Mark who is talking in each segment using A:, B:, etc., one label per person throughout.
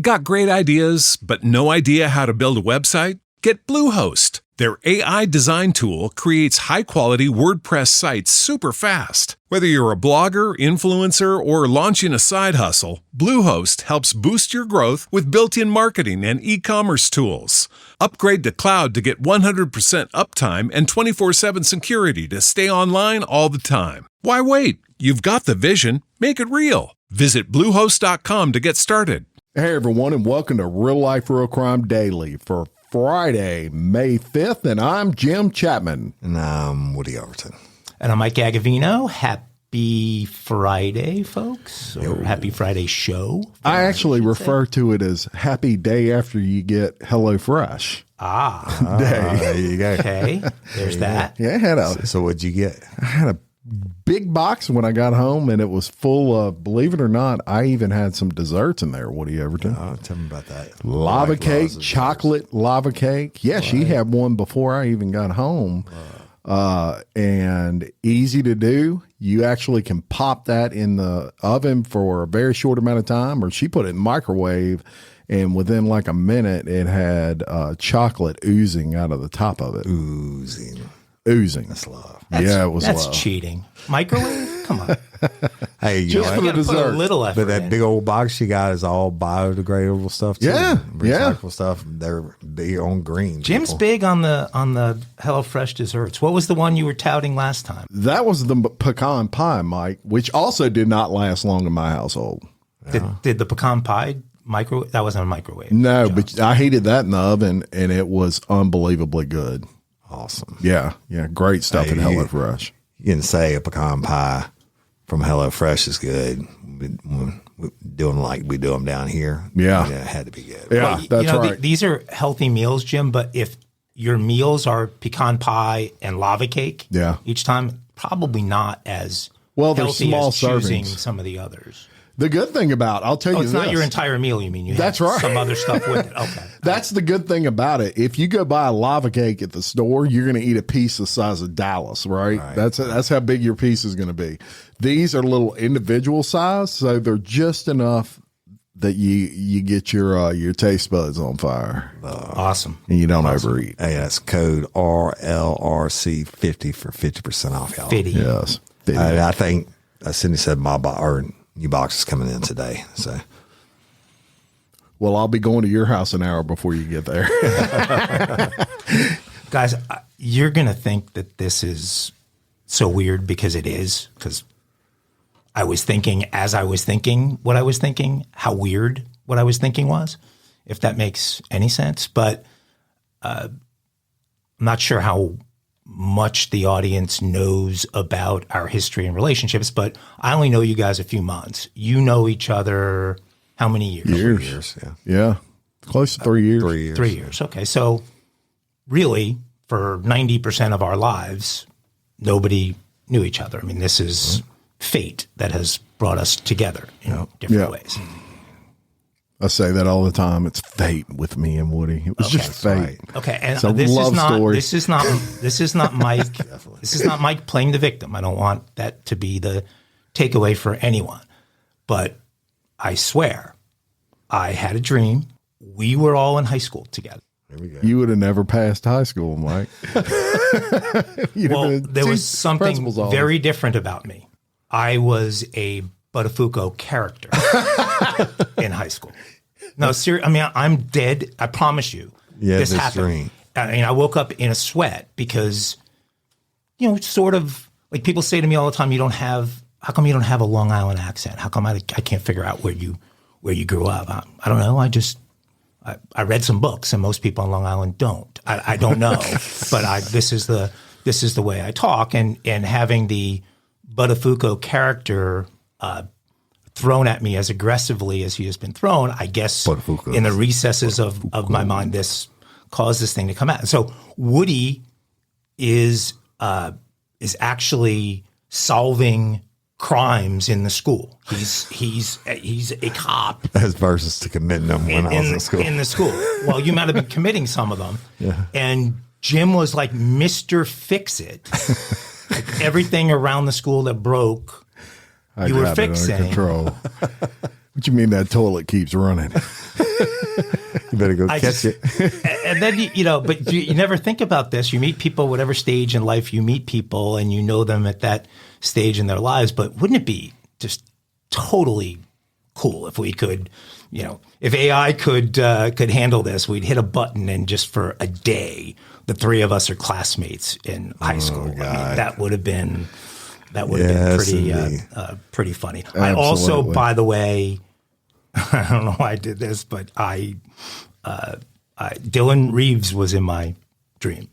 A: Got great ideas, but no idea how to build a website? Get Bluehost. Their AI design tool creates high-quality WordPress sites super fast. Whether you're a blogger, influencer, or launching a side hustle, Bluehost helps boost your growth with built-in marketing and e-commerce tools. Upgrade to cloud to get 100% uptime and 24/7 security to stay online all the time. Why wait? You've got the vision. Make it real. Visit Bluehost.com to get started.
B: Hey, everyone, and welcome to Real Life Real Crime Daily for Friday, May 5th, and I'm Jim Chapman.
C: And I'm Woody Overton.
D: And I'm Mike Agovino. Happy Friday, folks, or happy Friday show.
B: I actually refer to it as happy day after you get HelloFresh. Day.
C: There you go.
D: Okay, there's that.
B: Yeah, I had
C: So what'd you get?
B: I had a big box when I got home, and it was full of, believe it or not, I even had some desserts in there. Woody Overton.
C: Oh, tell me about that.
B: Lava cake, chocolate lava cake. Yeah, she had one before I even got home. And easy to do. You actually can pop that in the oven for a very short amount of time, or she put it in the microwave, and within like a minute, it had chocolate oozing out of the top of it. Oozing.
C: That's love.
B: Yeah, it was
D: That's
B: love.
D: cheating. Microwave? Come on.
C: Hey, you
B: Just
C: know
B: for
C: what?
B: the
D: Put a
B: dessert.
D: little effort
C: But that
D: in.
C: big old box you got is all biodegradable stuff too.
B: Yeah, yeah.
C: Recyclable stuff. They're big on green.
D: Jim's
C: people.
D: big on the HelloFresh desserts. What was the one you were touting last time?
B: That was the pecan pie, Mike, which also did not last long in my household.
D: Did the pecan pie microwave? That wasn't a microwave.
B: No, but I heated that in the oven, and it was unbelievably good.
C: Awesome.
B: Yeah, great stuff
C: Hey,
B: at HelloFresh.
C: You can say a pecan pie from HelloFresh is good. We do them like we do them down here.
B: Yeah.
C: It had to be good.
B: Yeah, that's right.
D: These are healthy meals, Jim, but if your meals are pecan pie and lava cake each time, probably not as
B: Well, they're
D: healthy
B: small
D: as choosing
B: servings.
D: some of the others.
B: The good thing about, I'll tell you
D: It's
B: this.
D: not your entire meal, you mean? You
B: That's
D: have
B: right.
D: some other stuff with it. Okay.
B: That's the good thing about it. If you go buy a lava cake at the store, you're going to eat a piece the size of Dallas, right? That's how big your piece is going to be. These are little individual size, so they're just enough that you get your taste buds on fire.
D: Awesome.
B: And you don't overeat.
C: Hey, that's code RLRC 50 for 50% off, y'all.
D: 50.
B: Yes.
C: I think Cindy said my new box is coming in today. So,
B: Well, I'll be going to your house an hour before you get there.
D: Guys, you're going to think that this is so weird because it is, because I was thinking as I was thinking what I was thinking, how weird what I was thinking was, if that makes any sense. But I'm not sure how much the audience knows about our history and relationships, but I only know you guys a few months. You know each other how many years?
B: Years.
C: yeah.
B: Yeah. Close to 3 years.
C: 3 years.
D: 3 years. Okay. So really, for 90% of our lives, nobody knew each other. I mean, this is fate that has brought us together in different ways.
B: I say that all the time. It's fate with me and Woody. It was just fate.
C: right.
D: Okay, and
B: It's a
D: this
B: love
D: is not
B: story.
D: this is not Mike. This is not Mike playing the victim. I don't want that to be the takeaway for anyone. But I swear, I had a dream. We were all in high school together.
C: There we go.
B: You would have never passed high school, Mike. You'd have
D: Well,
B: been
D: there
B: two
D: was something
B: principals on.
D: very different about me. I was a Buttafuoco character in high school. No, seriously. I mean, I'm dead. I promise you.
C: Yeah,
D: this
C: this
D: happened.
C: dream.
D: I mean, I woke up in a sweat because, sort of like people say to me all the time, how come you don't have a Long Island accent? How come I can't figure out where you grew up? I don't know. I read some books, and most people on Long Island don't. I don't know, but this is the way I talk, and having the Buttafuoco character thrown at me as aggressively as he has been thrown, I guess in the recesses of my mind, this caused this thing to come out. So Woody is actually solving crimes in the school. He's a cop.
C: As versus to committing them when I was in school.
D: In the school. Well, you might have been committing some of them. Yeah. And Jim was like Mr. Fix-It. Like everything around the school that broke, you were fixing.
B: Control. What you mean that toilet keeps running?
C: You better go catch it.
D: And then, but you never think about this. You meet people, whatever stage in life you meet people, and you know them at that stage in their lives. But wouldn't it be just totally cool if we could, if AI could handle this, we'd hit a button and just for a day, the three of us are classmates in high school. I mean, that would have been pretty funny.
B: Absolutely.
D: I also, by the way, I don't know why I did this, but Dylan Reeves was in my dream.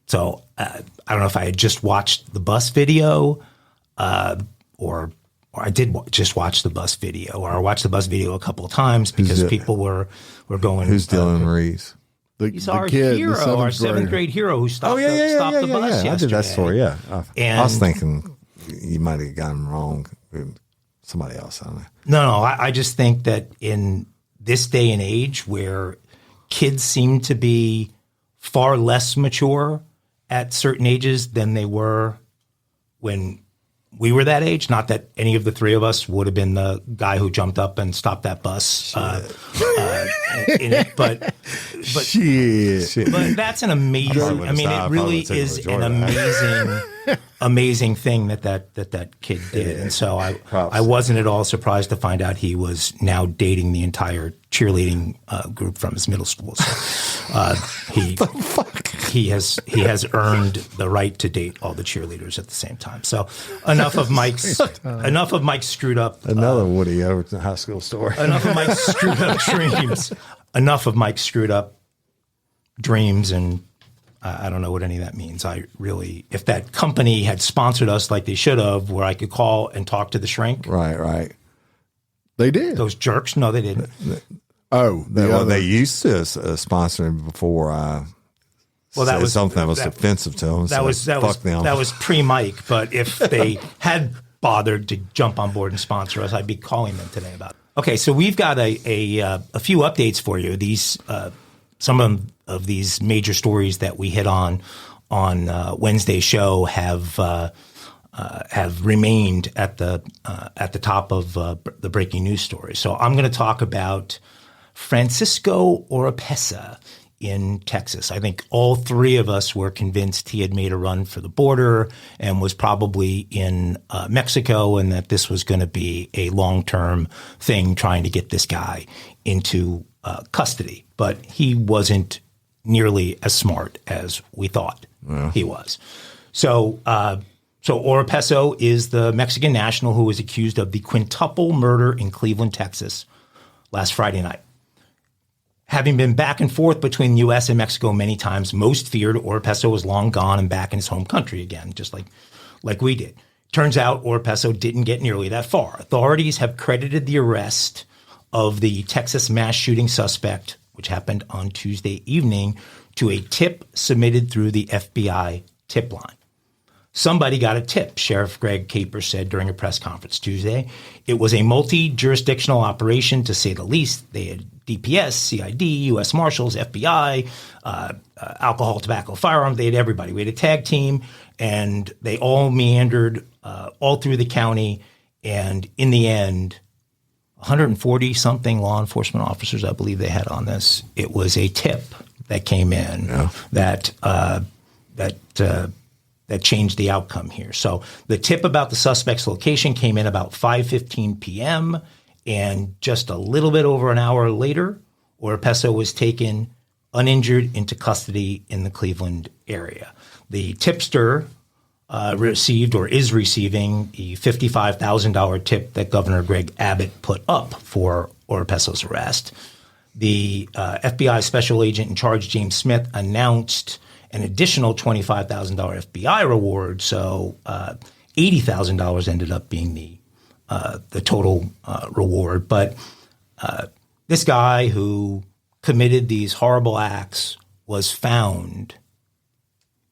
D: So I don't know if I had just watched the bus video, or I did just watch the bus video, or I watched the bus video a couple of times because people were going.
C: Who's Dylan Reeves?
D: He's our hero, our seventh grade hero who stopped the bus yesterday.
C: I did that story, yeah.
D: And
C: I was thinking you might have gotten wrong with somebody else. I don't know.
D: No, I just think that in this day and age where kids seem to be far less mature at certain ages than they were when we were that age. Not that any of the three of us would have been the guy who jumped up and stopped that bus in it, but that's an amazing. I mean, it really is an amazing thing that kid did, and so I wasn't at all surprised to find out he was now dating the entire cheerleading group from his middle school. So he has earned the right to date all the cheerleaders at the same time. So enough of Mike's screwed up.
C: Another Woody Overton high school story.
D: Enough of Mike's screwed up dreams. Enough of Mike's screwed up dreams, and I don't know what any of that means. If that company had sponsored us like they should have, where I could call and talk to the shrink.
C: Right.
B: They did.
D: Those jerks? No, they didn't.
C: They used to sponsor him before. Well, that was something that was offensive to them. That
D: was pre-Mike. But if they had bothered to jump on board and sponsor us, I'd be calling them today about it. Okay, so we've got a few updates for you. These some of these major stories that we hit on Wednesday's show have remained at the top of the breaking news story. So I'm going to talk about Francisco Oropeso in Texas. I think all three of us were convinced he had made a run for the border and was probably in Mexico, and that this was going to be a long-term thing trying to get this guy into custody. But he wasn't nearly as smart as we thought he was. So Oropeso is the Mexican national who was accused of the quintuple murder in Cleveland, Texas last Friday night. Having been back and forth between the U.S. and Mexico many times, most feared Oropeso was long gone and back in his home country again, just like we did. Turns out Oropeso didn't get nearly that far. Authorities have credited the arrest of the Texas mass shooting suspect, which happened on Tuesday evening, to a tip submitted through the FBI tip line. Somebody got a tip, Sheriff Greg Capers said during a press conference Tuesday. It was a multi-jurisdictional operation, to say the least. They had DPS, CID, U.S. Marshals, FBI, alcohol, tobacco, firearms. They had everybody. We had a tag team, and they all meandered all through the county. And in the end, 140-something law enforcement officers, I believe they had on this. It was a tip that came in that changed the outcome here. So the tip about the suspect's location came in about 5:15 p.m., and just a little bit over an hour later, Oropeso was taken uninjured into custody in the Cleveland area. The tipster received or is receiving the $55,000 tip that Governor Greg Abbott put up for Oropeso's arrest. The FBI special agent in charge, James Smith, announced an additional $25,000 FBI reward. So $80,000 ended up being the total reward. But this guy who committed these horrible acts was found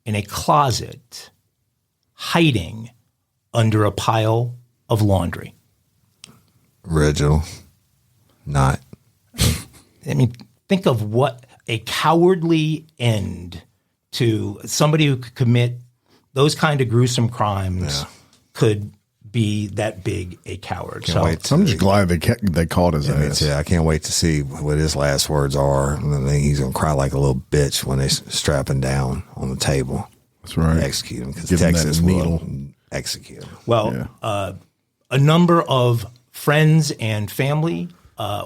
D: in a closet hiding under a pile of laundry.
C: Original. Not.
D: I mean, think of what a cowardly end to somebody who could commit those kind of gruesome crimes could be that big a coward.
B: I'm just glad they caught his ass.
C: I can't wait to see what his last words are. And then he's going to cry like a little bitch when they strap him down on the table.
B: That's right.
C: Execute him, because Texas will execute him.
D: Well, a number of friends and family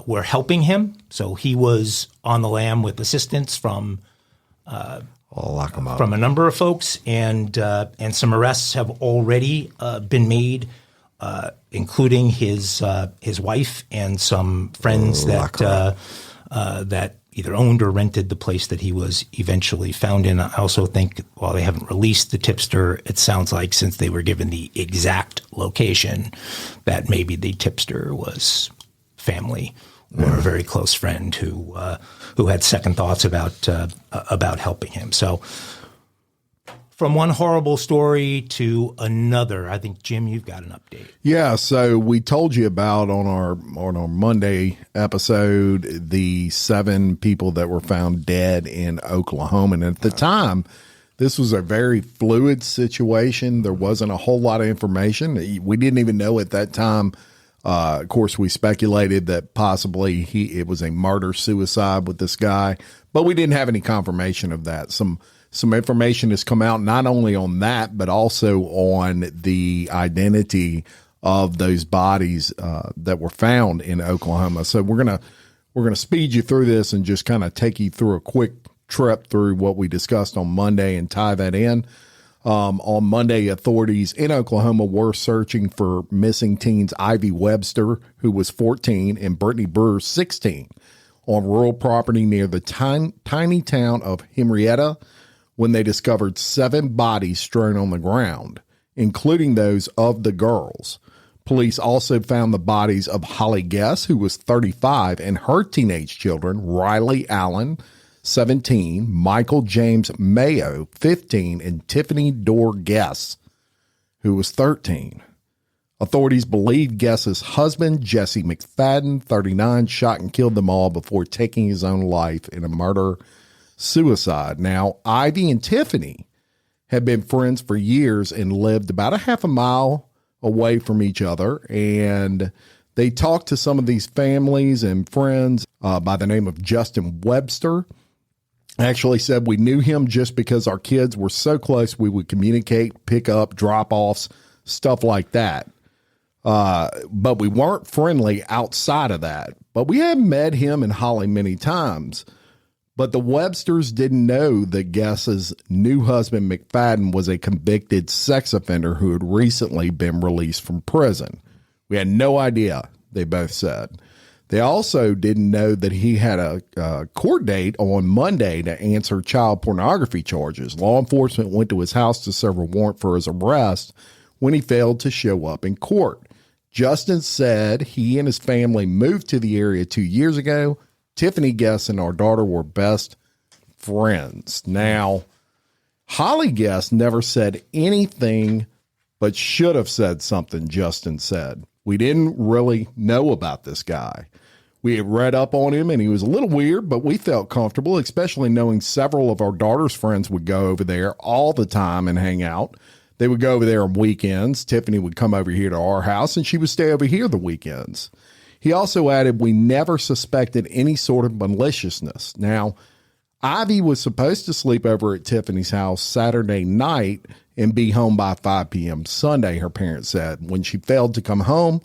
D: were helping him. So he was on the lam with assistance from a number of folks, and some arrests have already been made, including his wife and some friends that either owned or rented the place that he was eventually found in. I also think, while they haven't released the tipster, it sounds like, since they were given the exact location, that maybe the tipster was family or a very close friend who had second thoughts about helping him. So, from one horrible story to another, I think, Jim, you've got an update.
B: Yeah, so we told you about on our Monday episode the 7 people that were found dead in Oklahoma, and at the time, this was a very fluid situation. There wasn't a whole lot of information. We didn't even know at that time. Of course, we speculated that possibly it was a murder-suicide with this guy, but we didn't have any confirmation of that. Some information has come out not only on that, but also on the identity of those bodies that were found in Oklahoma. So we're gonna speed you through this and just kind of take you through a quick trip through what we discussed on Monday and tie that in. On Monday, authorities in Oklahoma were searching for missing teens Ivy Webster, who was 14, and Brittany Brewer, 16, on rural property near the tiny town of Henrietta, when they discovered 7 bodies strewn on the ground, including those of the girls. Police also found the bodies of Holly Guess, who was 35, and her teenage children, Riley Allen, 17, Michael James Mayo, 15, and Tiffany Dorr Guess, who was 13. Authorities believe Guess's husband, Jesse McFadden, 39, shot and killed them all before taking his own life in a murder-suicide. Now, Ivy and Tiffany had been friends for years and lived about a half a mile away from each other, and they talked to some of these families and friends by the name of Justin Webster. Actually said, we knew him just because our kids were so close we would communicate, pick up, drop-offs, stuff like that. But we weren't friendly outside of that. But we had met him and Holly many times. But the Websters didn't know that Guess's new husband, McFadden, was a convicted sex offender who had recently been released from prison. We had no idea, they both said. They also didn't know that he had a court date on Monday to answer child pornography charges. Law enforcement went to his house to serve a warrant for his arrest when he failed to show up in court. Justin said he and his family moved to the area 2 years ago. Tiffany Guess and our daughter were best friends. Now, Holly Guess never said anything, but should have said something, Justin said. We didn't really know about this guy. We had read up on him, and he was a little weird, but we felt comfortable, especially knowing several of our daughter's friends would go over there all the time and hang out. They would go over there on weekends. Tiffany would come over here to our house, and she would stay over here the weekends. He also added, we never suspected any sort of maliciousness. Now, Ivy was supposed to sleep over at Tiffany's house Saturday night and be home by 5 p.m. Sunday, her parents said. When she failed to come home,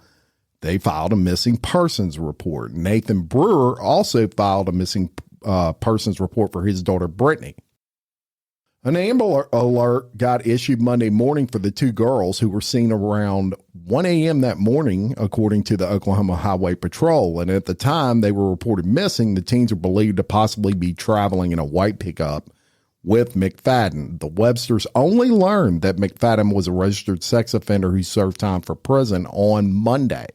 B: they filed a missing persons report. Nathan Brewer also filed a missing persons report for his daughter, Brittany. An Amber Alert got issued Monday morning for the 2 girls who were seen around 1 a.m. that morning, according to the Oklahoma Highway Patrol. And at the time they were reported missing, the teens are believed to possibly be traveling in a white pickup with McFadden. The Websters only learned that McFadden was a registered sex offender who served time for prison on Monday.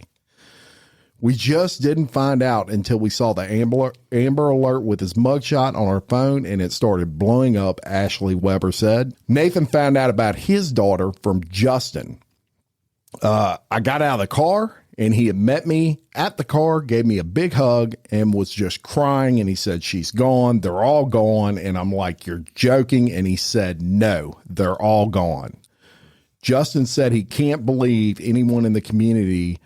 B: We just didn't find out until we saw the Amber Alert with his mugshot on our phone, and it started blowing up, Ashley Weber said. Nathan found out about his daughter from Justin. I got out of the car, and he had met me at the car, gave me a big hug, and was just crying, and he said, she's gone. They're all gone. And I'm like, you're joking? And he said, no, they're all gone. Justin said he can't believe anyone in the community,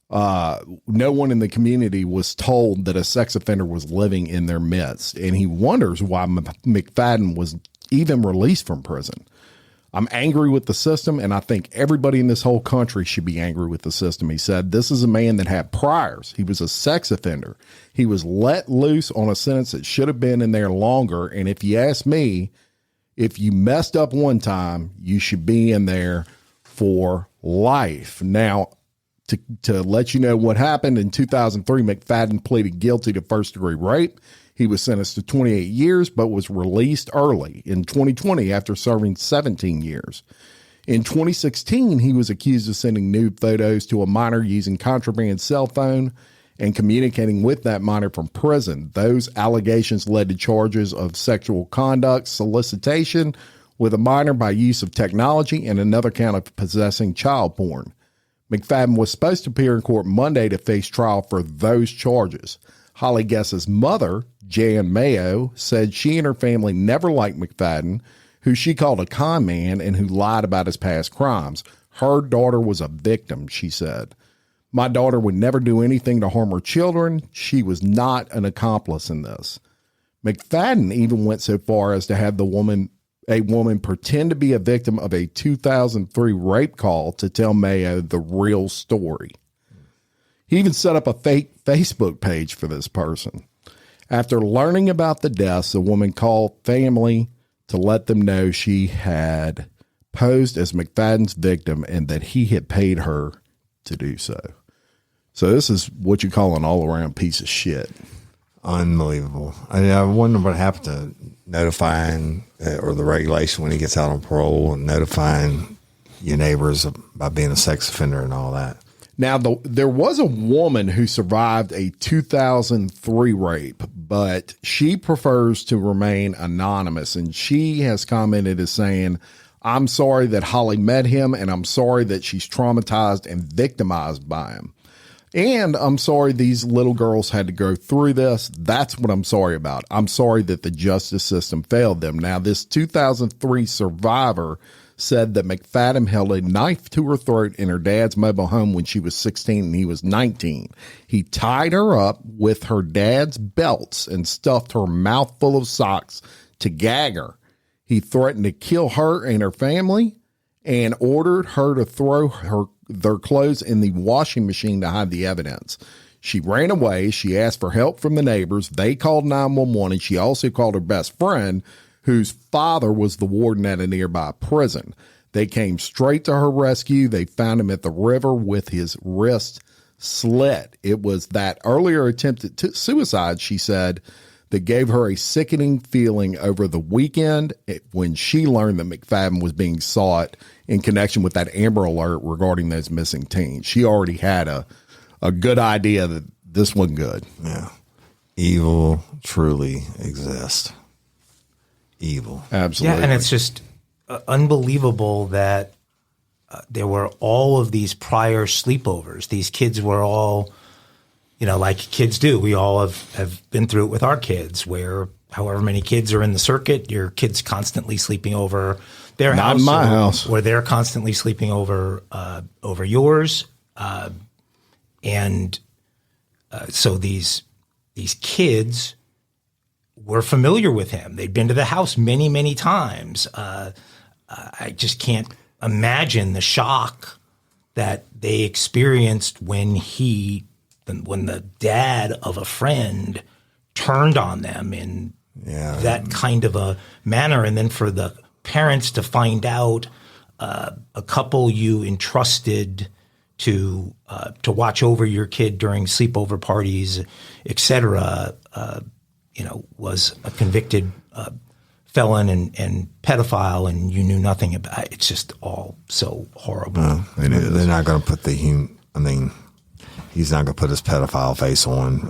B: no one in the community was told that a sex offender was living in their midst. And he wonders why McFadden was even released from prison. I'm angry with the system, and I think everybody in this whole country should be angry with the system. He said, this is a man that had priors. He was a sex offender. He was let loose on a sentence that should have been in there longer. And if you ask me, if you messed up one time, you should be in there for life. Now, to let you know what happened, in 2003, McFadden pleaded guilty to first-degree rape. He was sentenced to 28 years, but was released early in 2020 after serving 17 years. In 2016, he was accused of sending nude photos to a minor using contraband cell phone and communicating with that minor from prison. Those allegations led to charges of sexual conduct, solicitation with a minor by use of technology, and another count of possessing child porn. McFadden was supposed to appear in court Monday to face trial for those charges. Holly Guess's mother, Jan Mayo, said she and her family never liked McFadden, who she called a con man and who lied about his past crimes. Her daughter was a victim, she said. My daughter would never do anything to harm her children. She was not an accomplice in this. McFadden even went so far as to have a woman pretend to be a victim of a 2003 rape call to tell Mayo the real story. He even set up a fake Facebook page for this person. After learning about the deaths, the woman called family to let them know she had posed as McFadden's victim and that he had paid her to do so. So this is what you call an all-around piece of shit.
C: Unbelievable. I wonder what happened to notifying or the regulation when he gets out on parole and notifying your neighbors about being a sex offender and all that.
B: Now, there was a woman who survived a 2003 rape, but she prefers to remain anonymous, and she has commented as saying, I'm sorry that Holly met him, and I'm sorry that she's traumatized and victimized by him. And I'm sorry these little girls had to go through this. That's what I'm sorry about. I'm sorry that the justice system failed them. Now, this 2003 survivor said that McFadden held a knife to her throat in her dad's mobile home when she was 16 and he was 19. He tied her up with her dad's belts and stuffed her mouth full of socks to gag her. He threatened to kill her and her family and ordered her to throw their clothes in the washing machine to hide the evidence. She ran away. She asked for help from the neighbors. They called 911, and she also called her best friend, whose father was the warden at a nearby prison. They came straight to her rescue. They found him at the river with his wrist slit. It was that earlier attempted suicide, she said, that gave her a sickening feeling over the weekend when she learned that McFadden was being sought in connection with that Amber Alert regarding those missing teens. She already had a good idea that this wasn't good.
C: Yeah. Evil truly exists. Evil.
B: Absolutely.
D: Yeah, and it's just unbelievable that there were all of these prior sleepovers. These kids were all, like kids do. We all have been through it with our kids, where however many kids are in the circuit, your kid's constantly sleeping over their house.
B: Not in my house.
D: Or they're constantly sleeping over yours. So these kids were familiar with him. They'd been to the house many, many times. I just can't imagine the shock that they experienced when the dad of a friend turned on them in that kind of a manner. And then for the parents to find out a couple you entrusted to watch over your kid during sleepover parties, et cetera, was a convicted felon and pedophile, and you knew nothing about it. It's just all so horrible.
C: It is. They're not going to put he's not going to put his pedophile face on.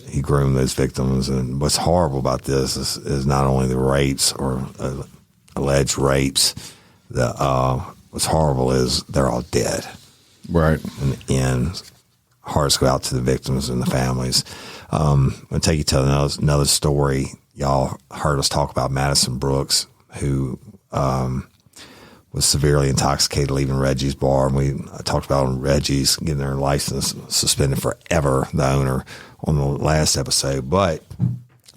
C: He groomed those victims. And what's horrible about this is not only the rapes or alleged rapes, what's horrible is they're all dead.
B: Right.
C: And hearts go out to the victims and the families. I'm going to take you to another story. Y'all heard us talk about Madison Brooks, who was severely intoxicated leaving Reggie's bar. And I talked about Reggie's getting their license suspended forever, the owner, on the last episode. But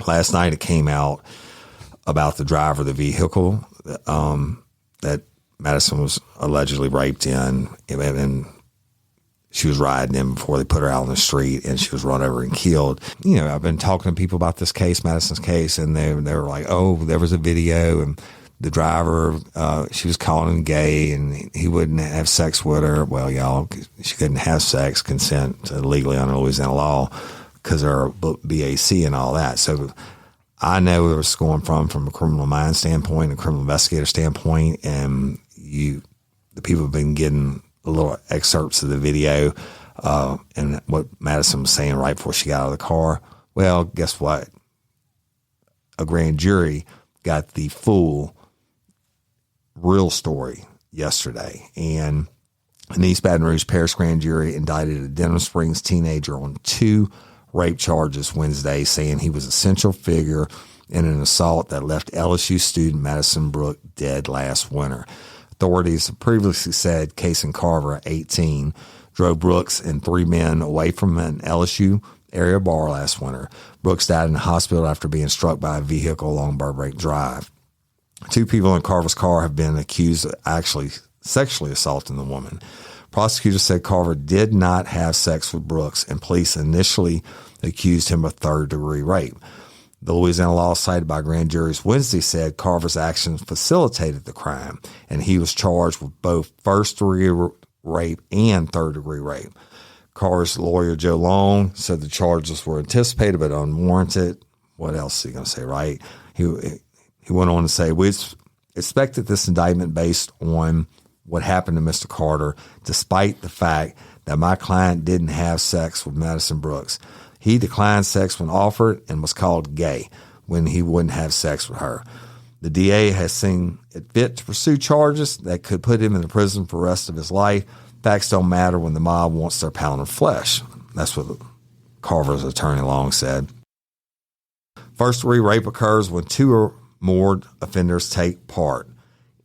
C: last night it came out about the driver of the vehicle that Madison was allegedly raped in, and she was riding in before they put her out on the street, and she was run over and killed. I've been talking to people about this case, Madison's case, and they were like, oh, there was a video, and the driver, she was calling him gay, and he wouldn't have sex with her. Well, y'all, she couldn't have sex, consent legally under Louisiana law because of her BAC and all that. So I know where it's going from a criminal mind standpoint, a criminal investigator standpoint, and the people have been getting little excerpts of the video and what Madison was saying right before she got out of the car. Well, guess what? A grand jury got the full real story yesterday. And an East Baton Rouge Parish grand jury indicted a Denham Springs teenager on 2 rape charges Wednesday, saying he was a central figure in an assault that left LSU student Madison Brooks dead last winter. Authorities have previously said Casey Carver, 18, drove Brooks and 3 men away from an LSU area bar last winter. Brooks died in the hospital after being struck by a vehicle along Burbank Drive. 2 people in Carver's car have been accused of actually sexually assaulting the woman. Prosecutors said Carver did not have sex with Brooks, and police initially accused him of third-degree rape. The Louisiana law cited by grand juries Wednesday said Carver's actions facilitated the crime, and he was charged with both first-degree rape and third-degree rape. Carver's lawyer, Joe Long, said the charges were anticipated but unwarranted. What else is he going to say, right? He went on to say, we expected this indictment based on what happened to Mr. Carter, despite the fact that my client didn't have sex with Madison Brooks. He declined sex when offered and was called gay when he wouldn't have sex with her. The DA has seen it fit to pursue charges that could put him in the prison for the rest of his life. Facts don't matter when the mob wants their pound of flesh. That's what Carver's attorney Long said. First-degree rape occurs when 2 or more offenders take part.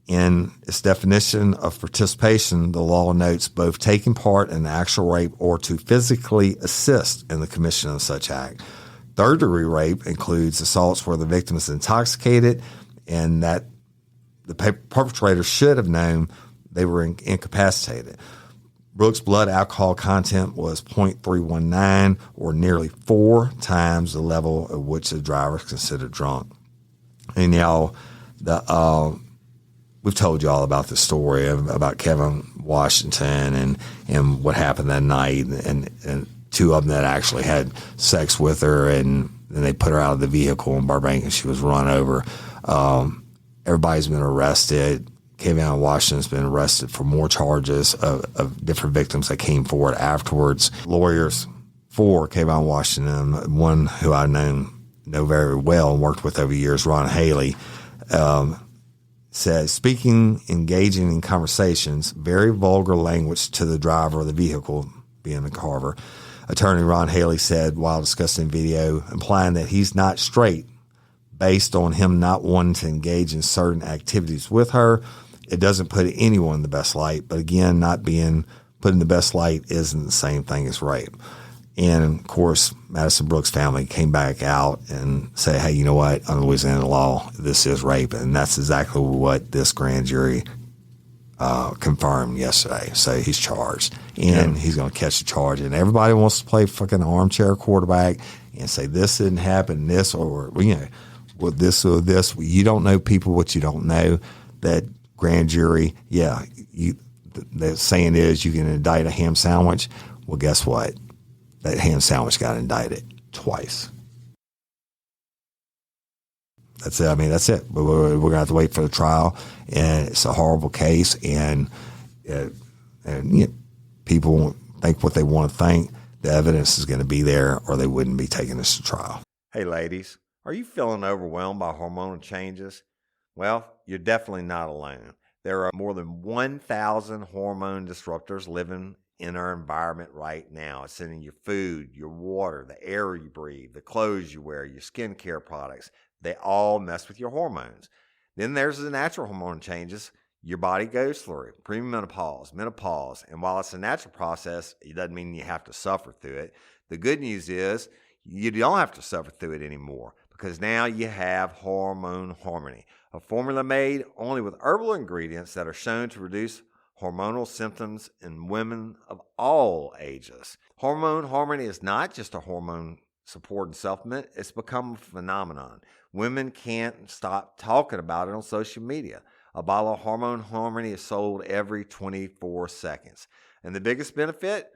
C: In its definition of participation, the law notes both taking part in the actual rape or to physically assist in the commission of such act. Third-degree rape includes assaults where the victim is intoxicated and that the perpetrator should have known they were incapacitated. Brooks' blood alcohol content was 0.319, or nearly 4 times the level at which the driver is considered drunk. And y'all, we've told you all about the story about Kevin Washington and what happened that night, and 2 of them that actually had sex with her, and then they put her out of the vehicle in Burbank and she was run over. Everybody's been arrested. Kevin Washington's been arrested for more charges of different victims that came forward afterwards. Lawyers for Kevin Washington, one who I know very well and worked with over years, Ron Haley, says, engaging in conversations, very vulgar language to the driver of the vehicle, being a Carver. Attorney Ron Haley said while discussing video, implying that he's not straight based on him not wanting to engage in certain activities with her. It doesn't put anyone in the best light, but again, not being put in the best light isn't the same thing as rape. And of course, Madison Brooks' family came back out and said, hey, you know what? Under Louisiana law, this is rape. And that's exactly what this grand jury confirmed yesterday. So he's charged, and he's going to catch the charge. And everybody wants to play fucking armchair quarterback and say this didn't happen, this, or, with this or this. You don't know people what you don't know. That grand jury, the saying is you can indict a ham sandwich. Well, guess what? That ham sandwich got indicted twice. That's it. That's it. We're going to have to wait for the trial, and it's a horrible case, and people think what they want to think. The evidence is going to be there, or they wouldn't be taking this to trial. Hey, ladies, are you feeling overwhelmed by hormonal changes? Well, you're definitely not alone. There are more than 1,000 hormone disruptors living in our environment right now. It's in your food, your water, the air you breathe, the clothes you wear, your skincare products. They all mess with your hormones. Then there's the natural hormone changes your body goes through premenopause, menopause, and while it's a natural process, it doesn't mean you have to suffer through it. The good news is you don't have to suffer through it anymore because now you have Hormone Harmony, a formula made only with herbal ingredients that are shown to reduce hormonal symptoms in women of all ages. Hormone Harmony is not just a hormone support and supplement, it's become a phenomenon. Women can't stop talking about it on social media. A bottle of Hormone Harmony is sold every 24 seconds. And the biggest benefit?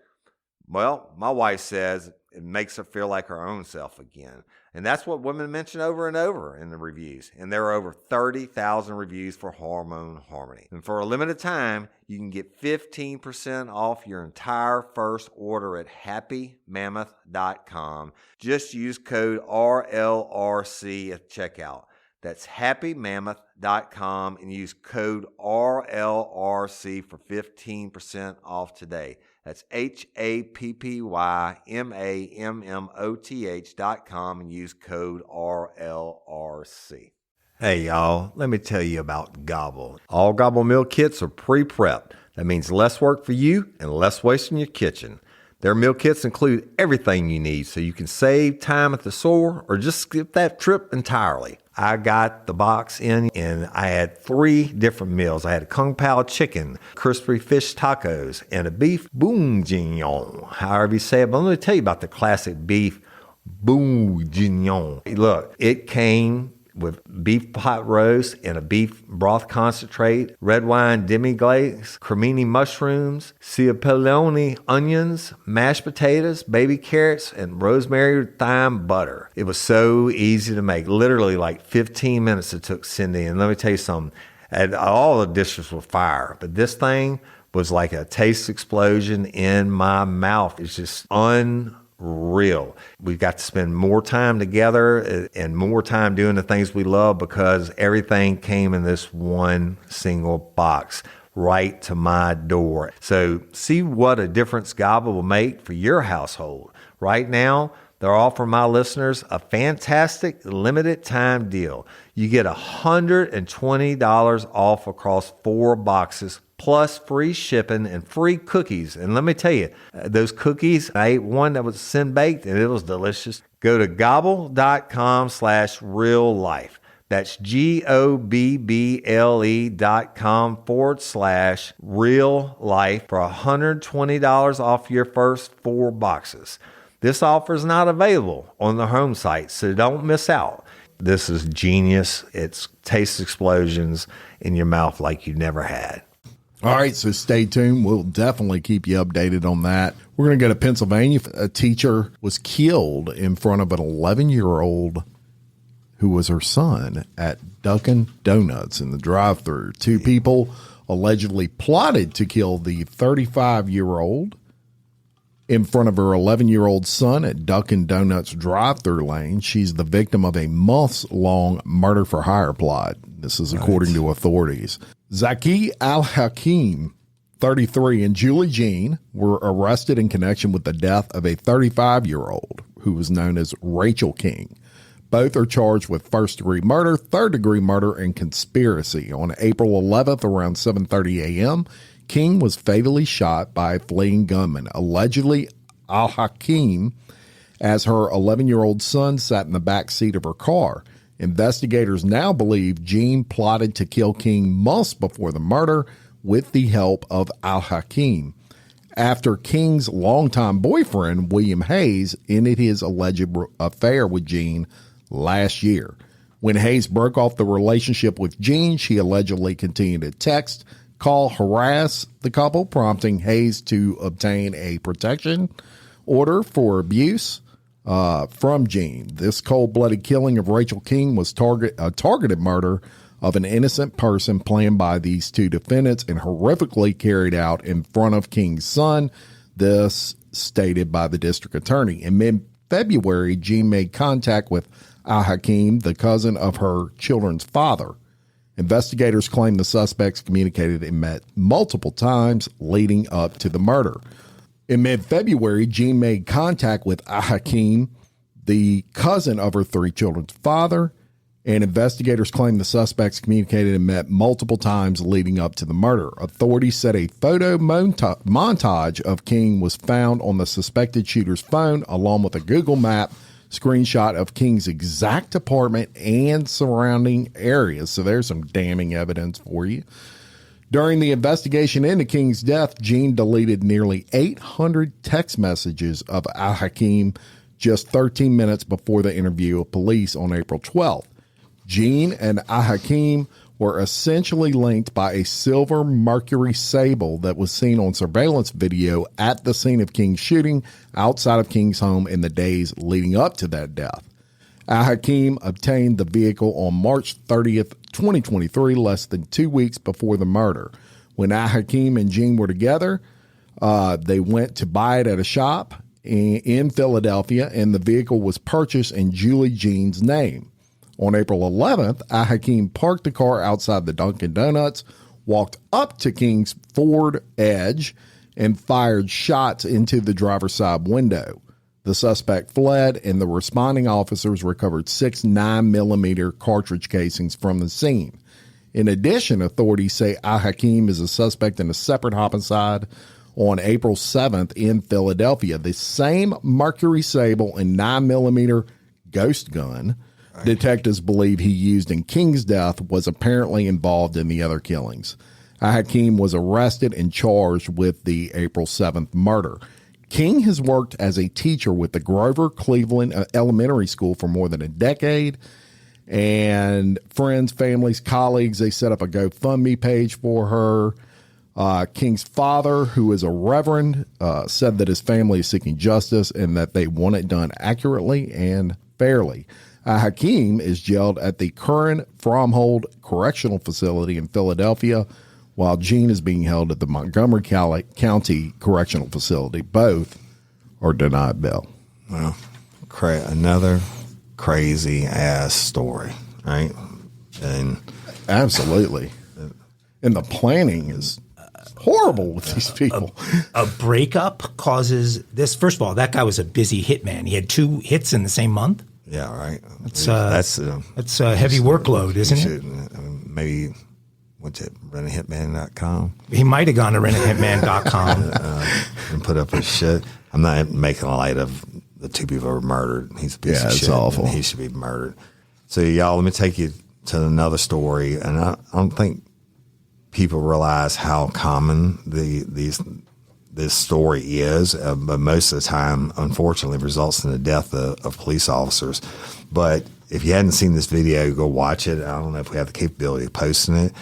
C: Well, my wife says it makes her feel like her own self again. And that's what women mention over and over in the reviews. And there are over 30,000 reviews for Hormone Harmony. And for a limited time, you can get 15% off your entire first order at happymammoth.com. Just use code RLRC at checkout. That's happymammoth.com and use code RLRC for 15% off today. That's happymammoth.com and use code RLRC. Hey y'all, let me tell you about Gobble. All Gobble meal kits are pre-prepped. That means less work for you and less waste in your kitchen. Their meal kits include everything you need so you can save time at the store or just skip that trip entirely. I got the box in and I had 3 different meals. I had a Kung Pao chicken, crispy fish tacos, and a beef bourguignon, however you say it. But let me tell you about the classic beef bourguignon. Look, it came with beef pot roast and a beef broth concentrate, red wine demi-glace, cremini mushrooms, cipollone onions, mashed potatoes, baby carrots, and rosemary thyme butter. It was so easy to make. Literally like 15 minutes it took Cindy. And let me tell you something, and all the dishes were fire, but this thing was like a taste explosion in my mouth. It's just unreal. We've got to spend more time together and more time doing the things we love because everything came in this one single box right to my door. So see what a difference Gobble will make for your household. Right now, they're offering my listeners a fantastic limited time deal. You get $120 off across 4 boxes plus free shipping and free cookies. And let me tell you, those cookies, I ate one that was sin baked and it was delicious. Go to gobble.com/real life. That's GOBBLE.com/real life for $120 off your first 4 boxes. This offer is not available on the home site, so don't miss out. This is genius. It's taste explosions in your mouth like you never had.
B: All right, so stay tuned. We'll definitely keep you updated on that. We're going to go to Pennsylvania. A teacher was killed in front of an 11-year-old who was her son at Dunkin Doughnuts in the drive-thru. 2 people allegedly plotted to kill the 35-year-old in front of her 11-year-old son at Dunkin Doughnuts drive-thru lane. She's the victim of a months-long murder-for-hire plot. This is according to authorities. Zaki Al-Hakim, 33, and Julie Jean were arrested in connection with the death of a 35-year-old who was known as Rachel King. Both are charged with first-degree murder, third-degree murder, and conspiracy. On April 11th, around 7:30 a.m., King was fatally shot by a fleeing gunman. Allegedly, Al-Hakim, as her 11-year-old son, sat in the back seat of her car. Investigators now believe Jean plotted to kill King months before the murder with the help of Al-Hakim, after King's longtime boyfriend, William Hayes, ended his alleged affair with Jean last year. When Hayes broke off the relationship with Jean, she allegedly continued to text, call, harass the couple, prompting Hayes to obtain a protection order for abuse from Jean. This cold-blooded killing of Rachel King was a targeted murder of an innocent person planned by these 2 defendants and horrifically carried out in front of King's son. This stated by the district attorney. In mid-February, Jean made contact with Al-Hakim, the cousin of her children's father. Investigators claim the suspects communicated and met multiple times leading up to the murder. In mid-February, Jean made contact with Al-Hakim, the cousin of her 3 children's father, And investigators claim the suspects communicated and met multiple times leading up to the murder. Authorities said a photo montage of King was found on the suspected shooter's phone, along with a Google Map screenshot of King's exact apartment and surrounding areas. So there's some damning evidence for you. During the investigation into King's death, Gene deleted nearly 800 text messages of Al-Hakim just 13 minutes before the interview with police on April 12th. Gene and Al-Hakim were essentially linked by a silver Mercury Sable that was seen on surveillance video at the scene of King's shooting outside of King's home in the days leading up to that death. Al-Hakim obtained the vehicle on March 30th, 2023, less than 2 weeks before the murder. When Al-Hakim and Gene were together, they went to buy it at a shop in Philadelphia, and the vehicle was purchased in Julie Gene's name. On April 11th, Al-Hakim parked the car outside the Dunkin Doughnuts, walked up to King's Ford Edge, and fired shots into the driver's side window. The suspect fled, and the responding officers recovered 6 9mm cartridge casings from the scene. In addition, authorities say Al-Hakim is a suspect in a separate homicide on April 7th in Philadelphia. The same Mercury Sable and 9mm ghost gun detectives believe he used in King's death was apparently involved in the other killings. Al-Hakim was arrested and charged with the April 7th murder. King has worked as a teacher with the Grover Cleveland Elementary School for more than a decade. And friends, families, colleagues, they set up a GoFundMe page for her. King's father, who is a reverend, said that his family is seeking justice and that they want it done accurately and fairly. Hakeem is jailed at the current Fromhold Correctional Facility in Philadelphia, while Gene is being held at the Montgomery County Correctional Facility. Both are denied bail.
C: Well, another crazy ass story, right? And
B: absolutely. And the planning is horrible with these people.
D: A breakup causes this. First of all, that guy was a busy hitman. He had 2 hits in the same month.
C: Yeah, right.
D: That's a heavy workload, isn't it?
C: Maybe went to rentahitman.com.
D: He might have gone to rentahitman.com
C: and put up his shit. I'm not making light of the 2 people who were murdered. He's a piece of shit.
B: It's awful.
C: He should be murdered. So, y'all, let me take you to another story. And I don't think people realize how common this story is, but most of the time, unfortunately, results in the death of police officers. But if you hadn't seen this video, go watch it. I don't know if we have the capability of posting it,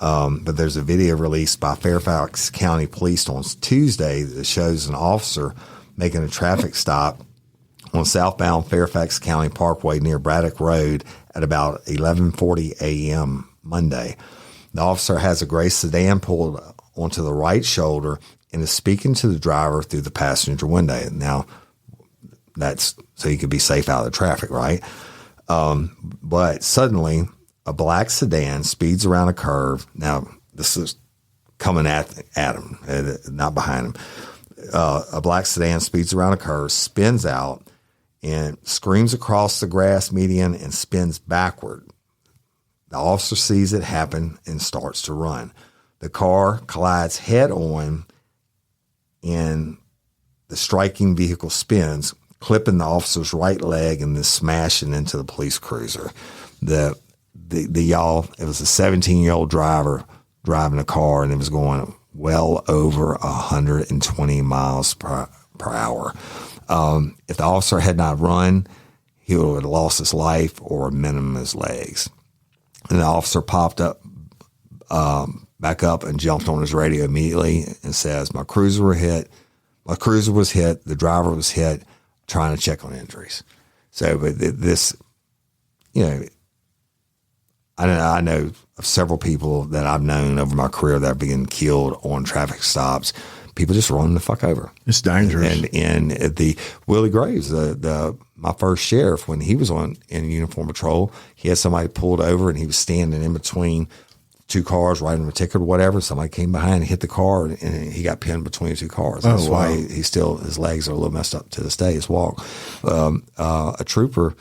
C: but there's a video released by Fairfax County Police on Tuesday that shows an officer making a traffic stop on southbound Fairfax County Parkway near Braddock Road at about 11:40 a.m. Monday. The officer has a gray sedan pulled onto the right shoulder and is speaking to the driver through the passenger window. Now, that's so he could be safe out of the traffic, right? But suddenly, a black sedan speeds around a curve. Now, this is coming at him, not behind him. A black sedan speeds around a curve, spins out, and screams across the grass median and spins backward. The officer sees it happen and starts to run. The car collides head on, and the striking vehicle spins, clipping the officer's right leg and then smashing into the police cruiser. The y'all, it was a 17-year-old driver driving a car, and it was going well over 120 miles per hour. If the officer had not run, he would have lost his life or a minimum his legs. And the officer popped up, back up and jumped on his radio immediately and says, my cruiser was hit, the driver was hit, trying to check on injuries. So, but this, I know of several people that I've known over my career that have been killed on traffic stops. People just run the fuck over.
B: It's dangerous.
C: And at the Willie Graves, my first sheriff, when he was in uniform patrol, he had somebody pulled over and he was standing in between 2 cars, writing him a ticket or whatever. Somebody came behind and hit the car, and he got pinned between 2 cars. That's why his legs are a little messed up to this day, his walk. A trooper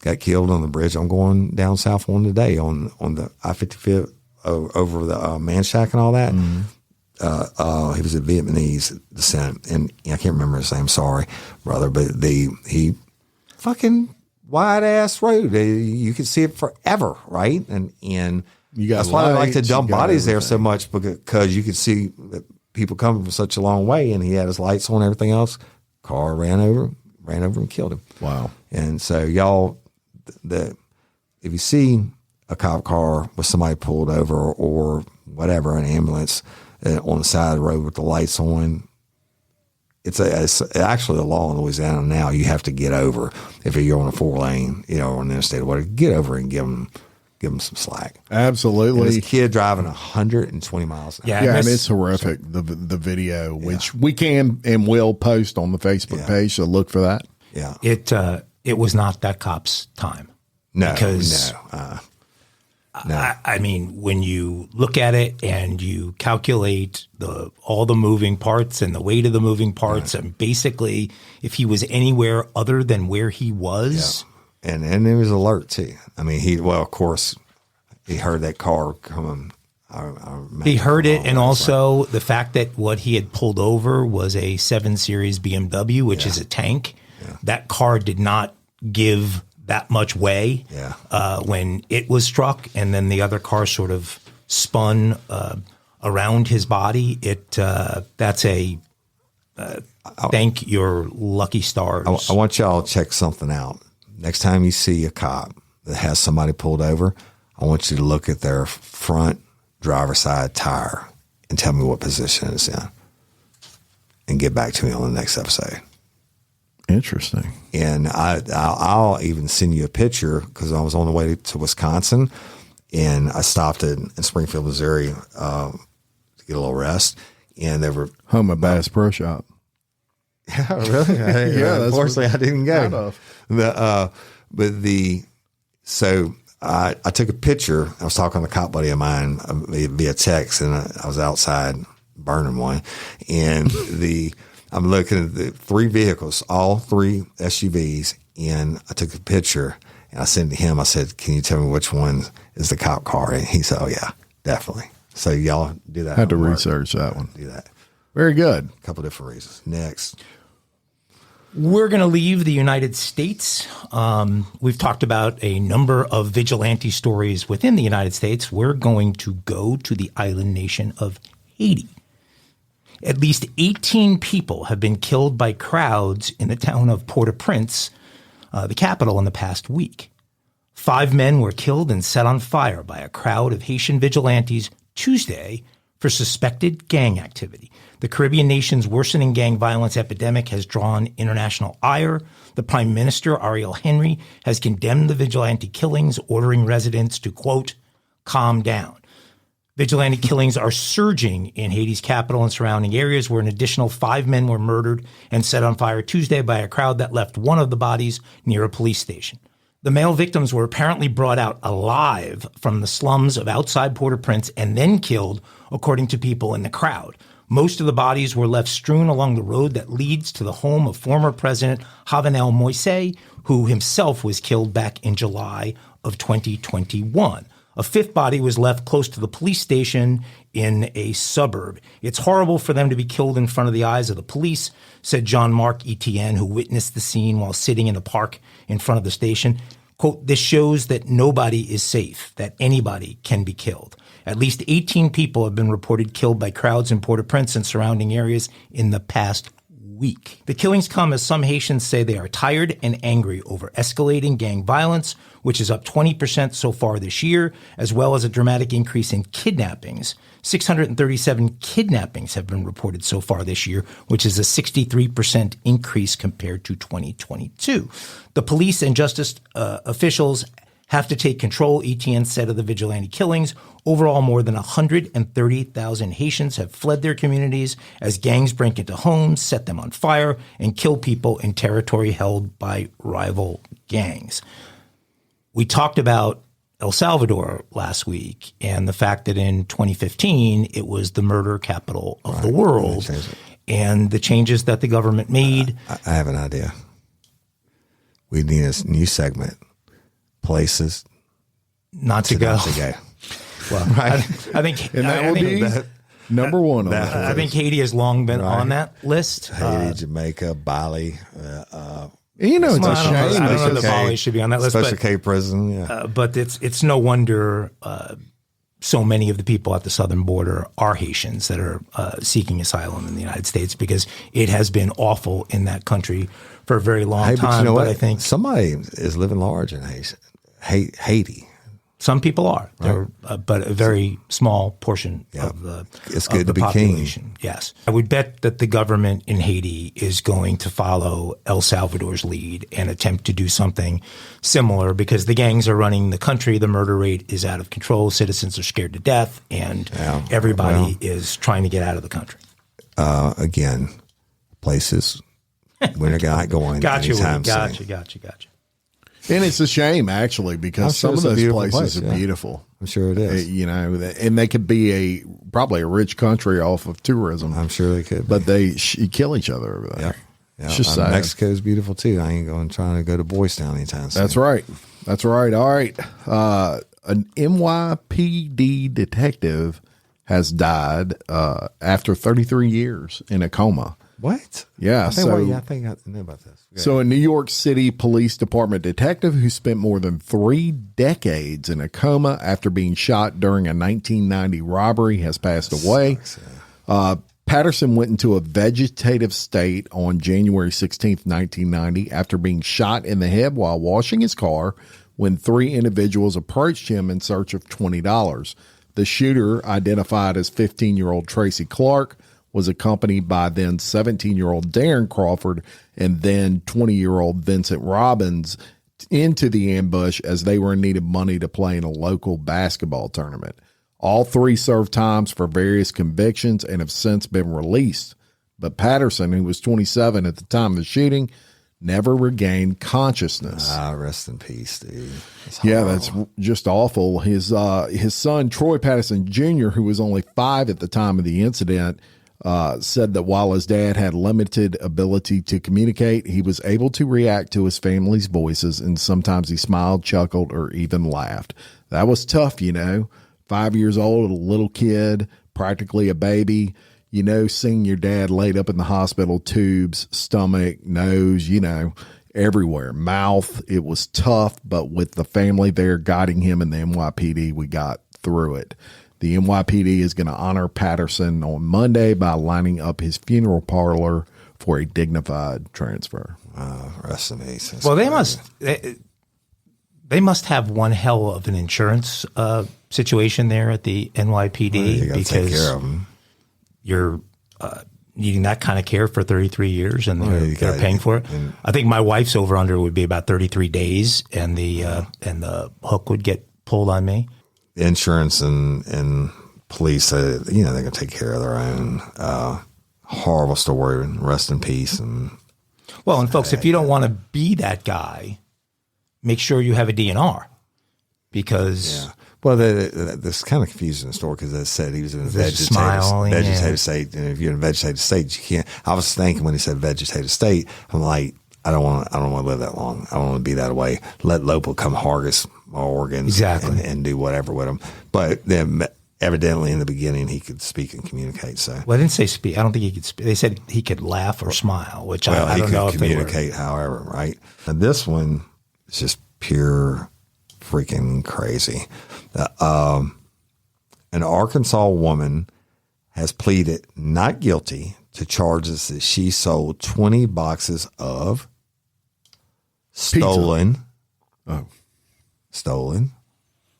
C: got killed on the bridge. I'm going down South one today on the I-55 over the Man Shack and all that. Mm-hmm. He was of Vietnamese descent, and I can't remember his name. Sorry, brother, but he fucking wide ass road. You could see it forever, right? And that's why they like to dump bodies there so much, because you could see that people coming from such a long way, and he had his lights on and everything else. Car ran over him and killed him. Wow. And so y'all, if you see a cop car with somebody pulled over or whatever, an ambulance on the side of the road with the lights on, it's actually a law in Louisiana now. You have to get over if you're on a 4-lane, on the interstate or whatever. Get over and give them some slack.
B: Absolutely.
C: And this kid driving 120 miles an hour.
B: Yeah, and it's horrific, the video, which we can and will post on the Facebook page, so look for that.
C: Yeah.
D: It was not that cop's time.
C: No,
D: because
C: no.
D: I mean, when you look at it and you calculate all the moving parts and the weight of the moving parts, and basically if he was anywhere other than where he was.
C: Yeah. And he was alert too. I mean, of course, he heard that car coming.
D: He heard it, and also the fact that what he had pulled over was a 7 Series BMW, which is a tank. Yeah. That car did not give that much way when it was struck, and then the other car sort of spun around his body. That's thank your lucky stars.
C: I want y'all to check something out. Next time you see a cop that has somebody pulled over, I want you to look at their front driver's side tire and tell me what position it's in, and get back to me on the next episode.
B: Interesting.
C: And I'll even send you a picture, because I was on the way to Wisconsin, and I stopped in Springfield, Missouri to get a little rest, and they were
B: home of Bass Pro Shop.
C: Yeah, really? Unfortunately, I didn't go. So I took a picture. I was talking to a cop buddy of mine via text, and I was outside burning one, and I'm looking at the 3 vehicles, all 3 SUVs, and I took a picture and I sent it to him. I said, "Can you tell me which one is the cop car?" And he said, "Oh yeah, definitely." So y'all do that.
B: Had to research that one.
C: Do that.
B: Very good.
C: A couple different reasons. Next.
D: We're going to leave the United States. We've talked about a number of vigilante stories within the United States. We're going to go to the island nation of Haiti. At least 18 people have been killed by crowds in the town of Port-au-Prince, the capital, in the past week. 5 men were killed and set on fire by a crowd of Haitian vigilantes Tuesday for suspected gang activity. The Caribbean nation's worsening gang violence epidemic has drawn international ire. The Prime Minister, Ariel Henry, has condemned the vigilante killings, ordering residents to, quote, calm down. Vigilante killings are surging in Haiti's capital and surrounding areas, where an additional 5 men were murdered and set on fire Tuesday by a crowd that left one of the bodies near a police station. The male victims were apparently brought out alive from the slums of outside Port-au-Prince and then killed, according to people in the crowd. Most of the bodies were left strewn along the road that leads to the home of former President Jovenel Moïse, who himself was killed back in July of 2021. A 5th body was left close to the police station in a suburb. "It's horrible for them to be killed in front of the eyes of the police," said Jean-Marc Etienne, who witnessed the scene while sitting in the park in front of the station. Quote, "This shows that nobody is safe, that anybody can be killed." At least 18 people have been reported killed by crowds in Port-au-Prince and surrounding areas in the past week. The killings come as some Haitians say they are tired and angry over escalating gang violence, which is up 20% so far this year, as well as a dramatic increase in kidnappings. 637 kidnappings have been reported so far this year, which is a 63% increase compared to 2022. The police and justice officials have to take control, Etienne said of the vigilante killings. Overall, more than 130,000 Haitians have fled their communities as gangs break into homes, set them on fire, and kill people in territory held by rival gangs. We talked about El Salvador last week and the fact that in 2015, it was the murder capital of the world, and the changes that the government made.
C: I have an idea. We need a new segment places
D: not to go.
C: Not to go.
D: Well,
C: Right.
D: I think
B: And that would be number one on that
D: I think Haiti has long been on that list.
C: Haiti, Jamaica, Bali.
B: You know, it's a
D: I don't know,
B: shame.
D: I don't know
B: because-
D: that Bali should be on that list,
C: Special
D: but,
C: K prison. Yeah.
D: but it's no wonder so many of the people at the southern border are Haitians that are seeking asylum in the United States, because it has been awful in that country for a very long
C: Hey,
D: time.
C: but you know what?
D: I think
C: somebody is living large in Haiti.
D: some people are, but a very small portion of the
C: It's good
D: of the
C: to be king.
D: population. Yes, I would bet that the government in Haiti is going to follow El Salvador's lead and attempt to do something similar, because the gangs are running the country. The murder rate is out of control. Citizens are scared to death, and everybody is trying to get out of the country.
C: Again, places we're not going
D: Gotcha.
C: anytime soon.
D: Gotcha.
B: And it's a shame, actually, because
C: I'm
B: some
C: sure
B: of
C: it's a
B: those
C: beautiful
B: places
C: place,
B: are
C: yeah.
B: beautiful.
C: I'm sure it is.
B: You know, and they could be probably a rich country off of tourism.
C: I'm sure they could.
B: But they kill each other over there.
C: Yeah.
B: It's just sad.
C: Mexico's beautiful too. I ain't trying to go to Boys Town anytime soon.
B: That's right. That's right. All right. An NYPD detective has died after 33 years in a coma.
C: What?
B: Yeah.
C: I think I know about this.
B: So a New York City Police Department detective who spent more than 3 decades in a coma after being shot during a 1990 robbery has passed away. Patterson went into a vegetative state on January 16th, 1990, after being shot in the head while washing his car when 3 individuals approached him in search of $20. The shooter, identified as 15-year-old Tracy Clark, was accompanied by then 17-year-old Darren Crawford and then 20-year-old Vincent Robbins into the ambush as they were in need of money to play in a local basketball tournament. All 3 served times for various convictions and have since been released. But Patterson, who was 27 at the time of the shooting, never regained consciousness.
C: Rest in peace, dude.
B: That's just awful. His son, Troy Patterson Jr., who was only 5 at the time of the incident, said that while his dad had limited ability to communicate, he was able to react to his family's voices, and sometimes he smiled, chuckled, or even laughed. That was tough, 5 years old, a little kid, practically a baby, seeing your dad laid up in the hospital, tubes, stomach, nose, everywhere, mouth. It was tough, but with the family there guiding him in the NYPD, we got through it. The NYPD is going to honor Patterson on Monday by lining up his funeral parlor for a dignified transfer.
C: Rest in peace.
D: Well, they must have one hell of an insurance situation there at the NYPD,
C: you gotta
D: because
C: take care of them.
D: You're needing that kind of care for 33 years, and they're paying for it. I think my wife's over under would be about 33 days, and the hook would get pulled on me.
C: Insurance and police, they're going to take care of their own. Horrible story. Rest in peace. And
D: folks, if you don't want to be that guy, make sure you have a DNR, because
C: well, this kind of confusing the story, because it said he was in a vegetative state, and if you're in a vegetative state, you can't. I was thinking when he said vegetative state, I'm like, I don't want to live that long. I don't want to be that way. Let Lopa come harvest my organs and do whatever with them. But then evidently in the beginning he could speak and communicate. So
D: I didn't say speak. I don't think he could speak. They said he could laugh or smile, which I don't know if they were.
C: Communicate, however, right? And this one is just pure freaking crazy. An Arkansas woman has pleaded not guilty to charges that she sold 20 boxes of stolen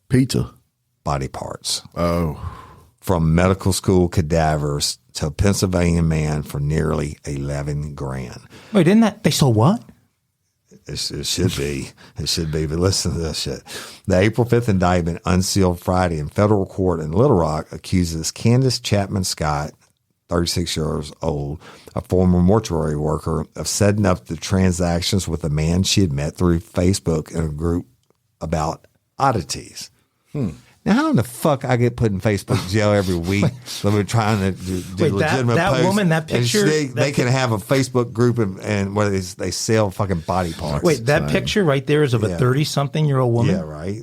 B: Pizza
C: body parts.
B: From
C: medical school cadavers to a Pennsylvania man for nearly $11,000.
D: Wait, they sold what?
C: It should be. It should be. But listen to this shit. The April 5th indictment, unsealed Friday in federal court in Little Rock, accuses Candace Chapman Scott, 36 years old, a former mortuary worker, of setting up the transactions with a man she had met through Facebook in a group about oddities. Now, how in the fuck I get put in Facebook jail every week when we're trying to do legitimate
D: that
C: posts?
D: woman, that picture,
C: They can have a Facebook group and where they sell fucking body parts.
D: Wait, that picture right there is of a 30-something-year-old woman?
C: Yeah, right.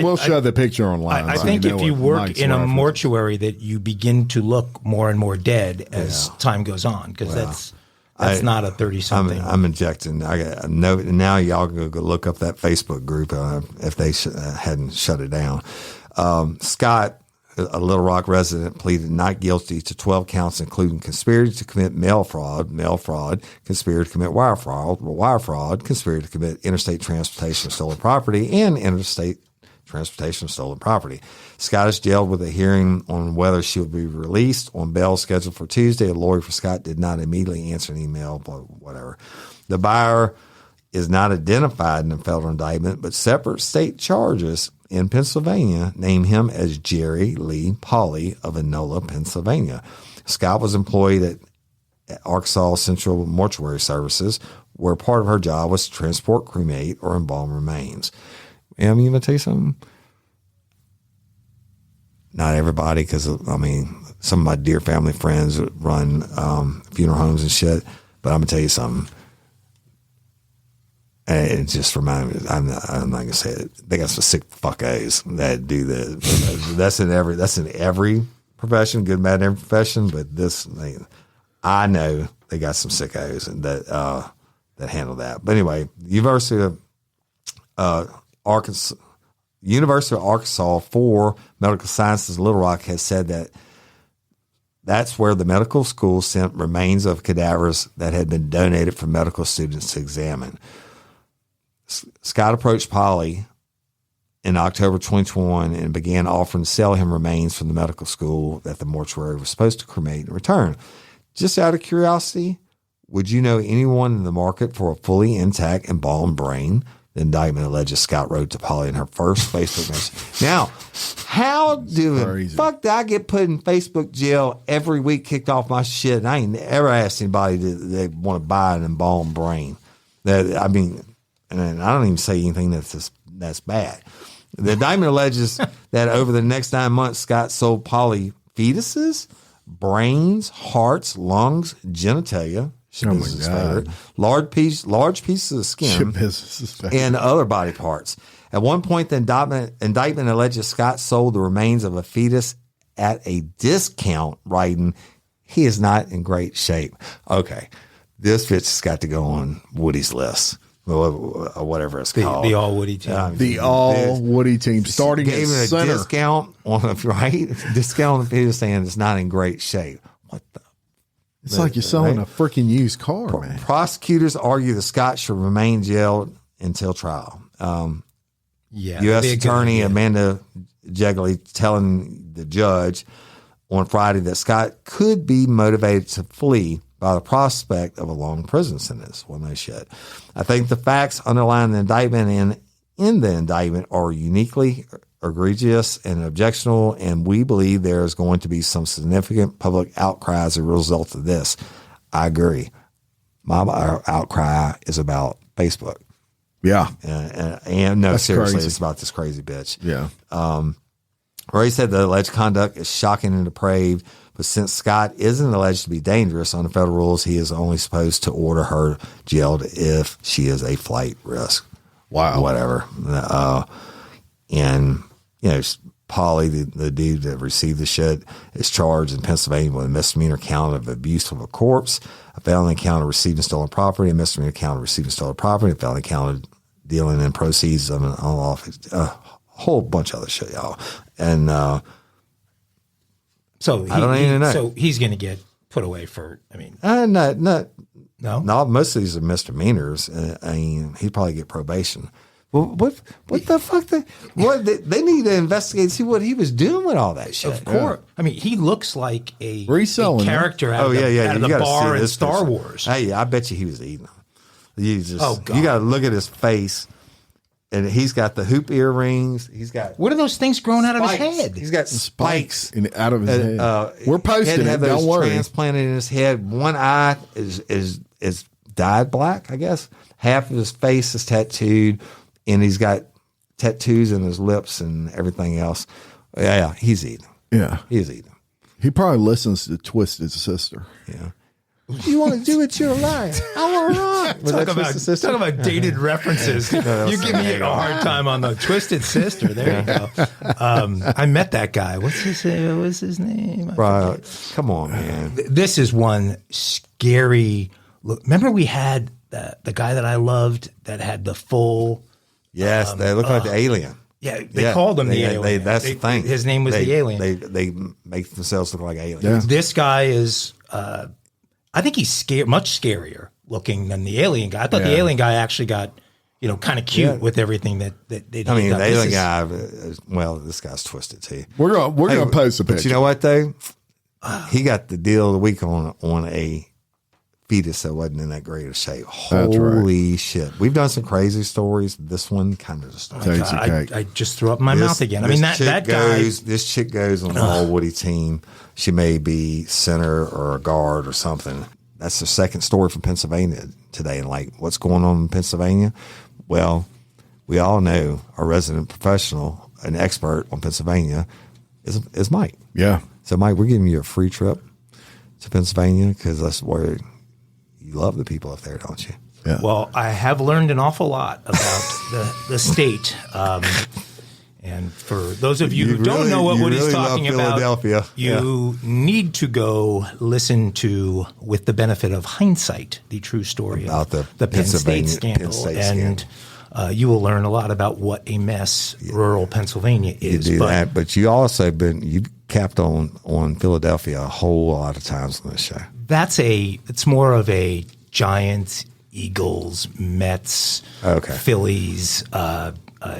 B: We'll show the picture online.
D: I think if you work in a mortuary that you begin to look more and more dead as time goes on, because that's not a 30-something.
C: I'm injecting. I got now. Y'all go look up that Facebook group if they hadn't shut it down. Scott, a Little Rock resident, pleaded not guilty to 12 counts, including conspiracy to commit mail fraud, conspiracy to commit wire fraud, conspiracy to commit interstate transportation of stolen property, and interstate transportation of stolen property. Scott is jailed with a hearing on whether she will be released on bail scheduled for Tuesday. A lawyer for Scott did not immediately answer an email, but whatever. The buyer is not identified in the federal indictment, but separate state charges in Pennsylvania name him as Jerry Lee Pauley of Enola, Pennsylvania. Scott was employed at Arkansas Central Mortuary Services, where part of her job was to transport, cremate, or embalm remains. I'm going to tell you something. Not everybody, because, some of my dear family friends run funeral homes and shit, but I'm going to tell you something. And it just reminded me, I'm not going to say it. They got some sick fuckos that do this. That's in every profession, good, bad, every profession, but I know they got some sickos that handle that. But anyway, University of Arkansas for Medical Sciences Little Rock has said that's where the medical school sent remains of cadavers that had been donated for medical students to examine. Scott approached Polly in October 2021 and began offering to sell him remains from the medical school that the mortuary was supposed to cremate in return. Just out of curiosity, would you know anyone in the market for a fully intact embalmed brain? The indictment alleges Scott wrote to Polly in her first Facebook message. Now, how fuck did I get put in Facebook jail every week, kicked off my shit, and I ain't ever asked anybody they want to buy an embalmed brain. And I don't even say anything that's bad. The indictment alleges that over the next 9 months, Scott sold Polly fetuses, brains, hearts, lungs, genitalia, favorite, large pieces of skin, and other body parts. At one point, the indictment alleges Scott sold the remains of a fetus at a discount, writing, "He is not in great shape." Okay, this bitch has got to go on Woody's list. Whatever it's called.
D: The all Woody team.
B: The all Woody team. Starting
C: gave
B: at
C: him a
B: center.
C: discount on discount on the fetus, saying it's not in great shape. What the?
B: It's like you're selling a freaking used car, man.
C: Prosecutors argue that Scott should remain jailed until trial. U.S. Attorney Amanda Jegley telling the judge on Friday that Scott could be motivated to flee by the prospect of a long prison sentence. Well, no shit. I think the facts underlying the indictment and in the indictment are uniquely egregious and objectionable, and we believe there is going to be some significant public outcry as a result of this. I agree. My outcry is about Facebook.
B: Yeah.
C: And no, that's seriously, crazy. It's about this crazy bitch.
B: Yeah.
C: Ray said the alleged conduct is shocking and depraved, but since Scott isn't alleged to be dangerous under federal rules, he is only supposed to order her jailed if she is a flight risk.
B: Wow.
C: Whatever. And, Polly, the dude that received the shit, is charged in Pennsylvania with a misdemeanor count of abuse of a corpse, a felony count of receiving stolen property, a misdemeanor count of receiving stolen property, a felony count of dealing in proceeds of an unlawful, a whole bunch of other shit, y'all. And
D: so
C: I don't even know.
D: So he's going to get put away for,
C: no, most of these are misdemeanors. He'd probably get probation. Well, what the fuck? They need to investigate and see what he was doing with all that shit.
D: Of course. Yeah. He looks like a character out of the bar in Star Wars.
C: Hey, I bet you he was eating them. You got to look at his face. And he's got the hoop earrings. He's got
D: what are those things growing out of his head?
C: He's got spikes
B: out of his head. We're posting it. Don't worry.
C: Transplanted in his head. One eye is dyed black, I guess. Half of his face is tattooed, and he's got tattoos in his lips and everything else. Yeah, he's eating.
B: Yeah.
C: He's eating.
B: He probably listens to Twisted Sister.
C: Yeah. You want to do with your life? I want to run.
D: Talk about dated references. You give me a hard time on the Twisted Sister. There you go. I met that guy. What's his name?
C: Bro, come on, man.
D: This is one scary look. Remember we had the guy that I loved that had the full.
C: Yes, they look like the alien.
D: Yeah, they called him the alien.
C: That's the thing.
D: His name was the alien.
C: They make themselves look like aliens.
B: Yeah.
D: This guy is. I think he's much scarier looking than the alien guy. I thought the alien guy actually got, kind of cute with everything that they did.
C: I mean, the alien guy. Well, this guy's twisted too.
B: We're gonna post a picture.
C: But you know what though? He got the deal of the week on a fetus that wasn't in that great of shape. Holy shit! We've done some crazy stories. This one kind of just.
D: I just threw up in my mouth again. I mean, that guy.
C: This chick goes on the all Woody team. She may be center or a guard or something. That's the second story from Pennsylvania today. And like, what's going on in Pennsylvania? Well, we all know our resident professional, an expert on Pennsylvania, is Mike.
B: Yeah.
C: So, Mike, we're giving you a free trip to Pennsylvania because that's where you love the people up there, don't you?
B: Yeah.
D: Well, I have learned an awful lot about the state. And for those of you who don't know what Woody's talking about, you need to go listen to, with the benefit of hindsight, the true story
C: about
D: the Penn State scandal. And you will learn a lot about what a mess rural Pennsylvania is.
C: You do that, but you also you capped on Philadelphia a whole lot of times on this show.
D: It's more of a Giants, Eagles, Mets, Phillies,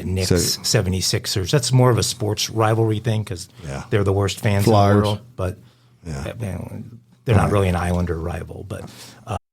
D: Knicks, 76ers. That's more of a sports rivalry thing because they're the worst fans in the world. But they're not really an Islander rival. But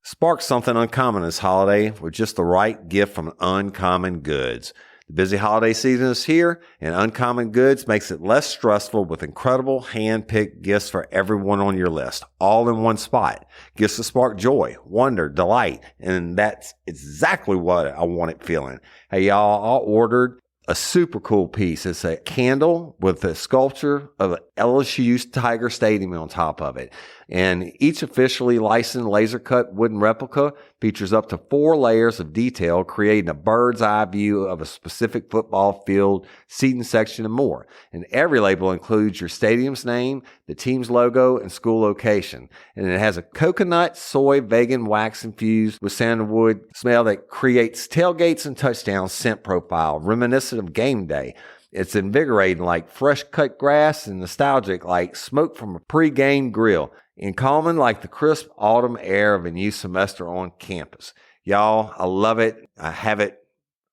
E: spark something uncommon this holiday with just the right gift from Uncommon Goods. The busy holiday season is here, and Uncommon Goods makes it less stressful with incredible hand-picked gifts for everyone on your list, all in one spot. Gifts that spark joy, wonder, delight, and that's exactly what I wanted feeling. Hey, y'all, I ordered a super cool piece. It's a candle with a sculpture of an LSU's Tiger Stadium on top of it. And each officially licensed laser-cut wooden replica features up to 4 layers of detail, creating a bird's eye view of a specific football field, seating section, and more. And every label includes your stadium's name, the team's logo, and school location. And it has a coconut, soy, vegan wax infused with sandalwood smell that creates tailgates and touchdowns scent profile, reminiscent of game day. It's invigorating like fresh cut grass and nostalgic like smoke from a pre-game grill. And calming like the crisp autumn air of a new semester on campus. Y'all, I love it. I have it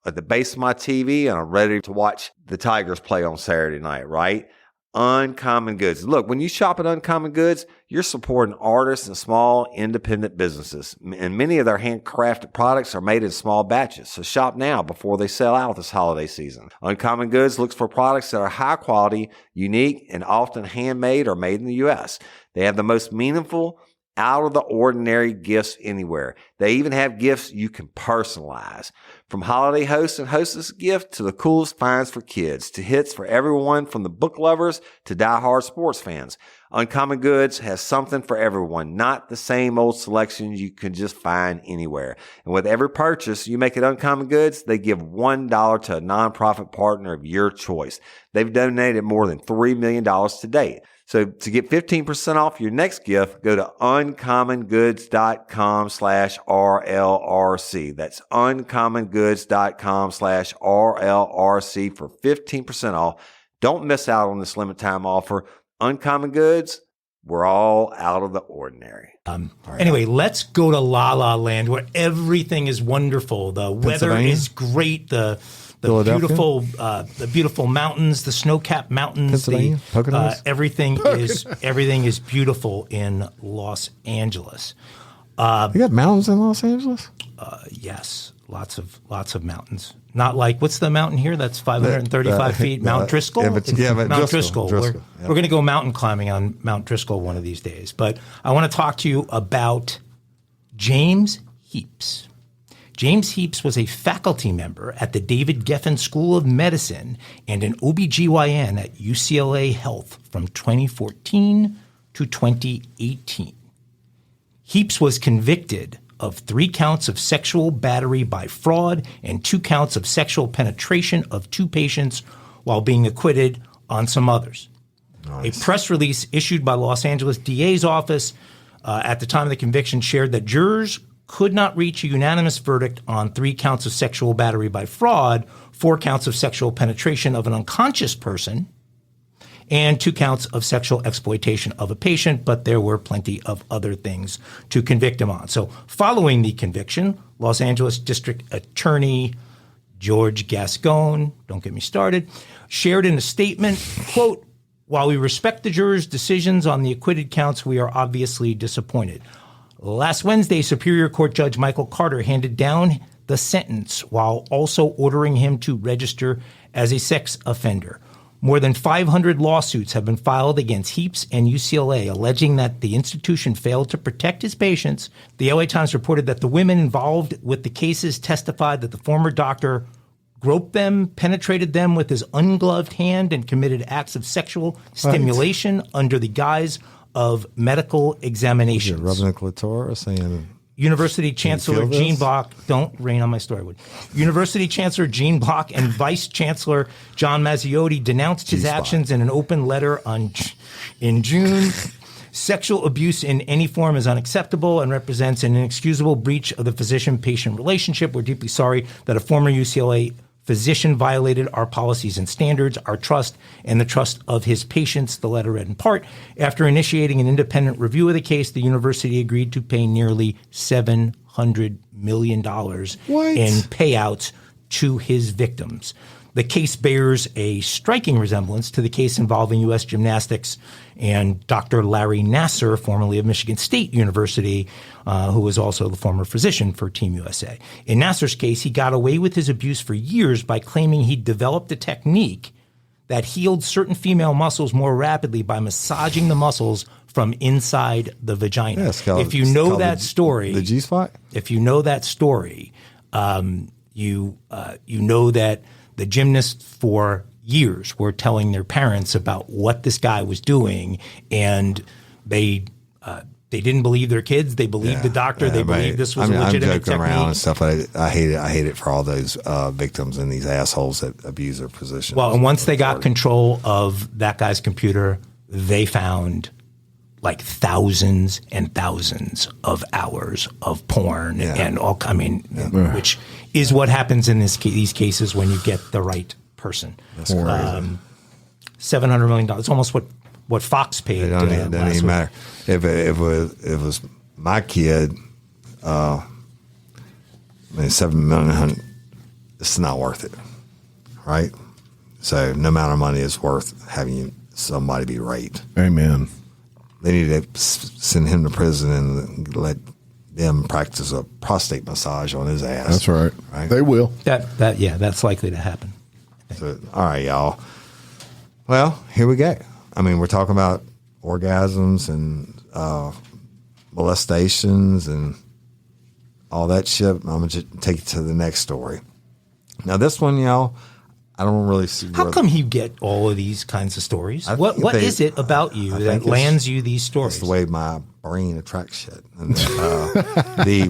E: at the base of my TV, and I'm ready to watch the Tigers play on Saturday night, right? Uncommon Goods. Look, when you shop at Uncommon Goods, you're supporting artists and small independent businesses. And many of their handcrafted products are made in small batches. So shop now before they sell out this holiday season. Uncommon Goods looks for products that are high quality, unique, and often handmade or made in the U.S. They have the most meaningful, out of the ordinary gifts anywhere. They even have gifts you can personalize. From holiday hosts and hostess gift to the coolest finds for kids to hits for everyone from the book lovers to diehard sports fans. Uncommon Goods has something for everyone, not the same old selections you can just find anywhere. And with every purchase you make at Uncommon Goods, they give $1 to a nonprofit partner of your choice. They've donated more than $3 million to date. So to get 15% off your next gift, go to uncommongoods.com/RLRC. That's uncommongoods.com/RLRC for 15% off. Don't miss out on this limited time offer. Uncommon Goods, we're all out of the ordinary.
D: Anyway, let's go to La La Land where everything is wonderful. The weather is great. The beautiful mountains, the snow-capped mountains, everything is beautiful in Los Angeles.
C: You got mountains in Los Angeles?
D: Yes, lots of mountains. Not like what's the mountain here that's 535 feet? Mount Driscoll. Mount Driscoll. We're going to go mountain climbing on Mount Driscoll one of these days. But I want to talk to you about James Heaps. James Heaps was a faculty member at the David Geffen School of Medicine and an OB-GYN at UCLA Health from 2014 to 2018. Heaps was convicted of 3 counts of sexual battery by fraud and 2 counts of sexual penetration of 2 patients while being acquitted on some others. Nice. A press release issued by Los Angeles DA's office at the time of the conviction shared that jurors could not reach a unanimous verdict on 3 counts of sexual battery by fraud, 4 counts of sexual penetration of an unconscious person, and 2 counts of sexual exploitation of a patient, but there were plenty of other things to convict him on. So following the conviction, Los Angeles District Attorney George Gascon, don't get me started, shared in a statement, quote, "While we respect the jurors' decisions on the acquitted counts, we are obviously disappointed. Last Wednesday, Superior Court Judge Michael Carter handed down the sentence while also ordering him to register as a sex offender. More than 500 lawsuits have been filed against Heaps and UCLA, alleging that the institution failed to protect his patients. The LA Times reported that the women involved with the cases testified that the former doctor groped them, penetrated them with his ungloved hand, and committed acts of sexual stimulation under the guise of medical examinations."
C: Rubbing the clitoris, saying
D: University Chancellor Gene Block, don't rain on my story, Woody. University Chancellor Gene Block and Vice Chancellor John Mazziotti denounced his actions in an open letter in June. "Sexual abuse in any form is unacceptable and represents an inexcusable breach of the physician-patient relationship. We're deeply sorry that a former UCLA physician violated our policies and standards, our trust, and the trust of his patients," the letter read in part. "After initiating an independent review of the case, the university agreed to pay nearly $700 million in payouts to his victims. The case bears a striking resemblance to the case involving U.S. Gymnastics and Dr. Larry Nassar, formerly of Michigan State University, who was also the former physician for Team USA. In Nassar's case, he got away with his abuse for years by claiming he developed a technique that healed certain female muscles more rapidly by massaging the muscles from inside the vagina.
C: Yeah,
D: if you know that story,
C: the G-spot.
D: If you know that story, you know that the gymnasts for years were telling their parents about what this guy was doing, and they didn't believe their kids. They believed the doctor. They believed this was a legitimate
C: I'm joking
D: technique.
C: around and stuff. I hate it. I hate it for all those victims and these assholes that abuse their position.
D: Well, and once they got control of that guy's computer, they found like thousands and thousands of hours of porn and all. I mean, which is what happens in these cases when you get the right person.
C: That's crazy.
D: $700 million. It's almost what Fox paid.
C: It doesn't even matter. If it was my kid, $7 million, it's not worth it, right? So no amount of money is worth having somebody be raped.
B: Amen.
C: They need to send him to prison and let them practice a prostate massage on his ass.
B: That's right. They will.
D: That's likely to happen.
C: So, all right, y'all. Well, here we go. I mean, we're talking about orgasms and molestations and all that shit. I'm going to take it to the next story. Now, this one, y'all, I don't really see.
D: How come you get all of these kinds of stories? What is it about you that lands you these stories?
C: It's the way my brain attracts shit. And,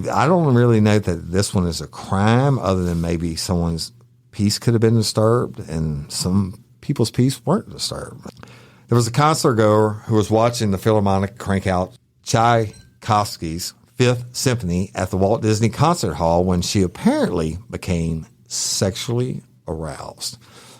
C: I don't really know that this one is a crime, other than maybe someone's peace could have been disturbed and some people's peace weren't disturbed. There was a concert goer who was watching the Philharmonic crank out Tchaikovsky's Fifth Symphony at the Walt Disney Concert Hall when she apparently became sexually aroused.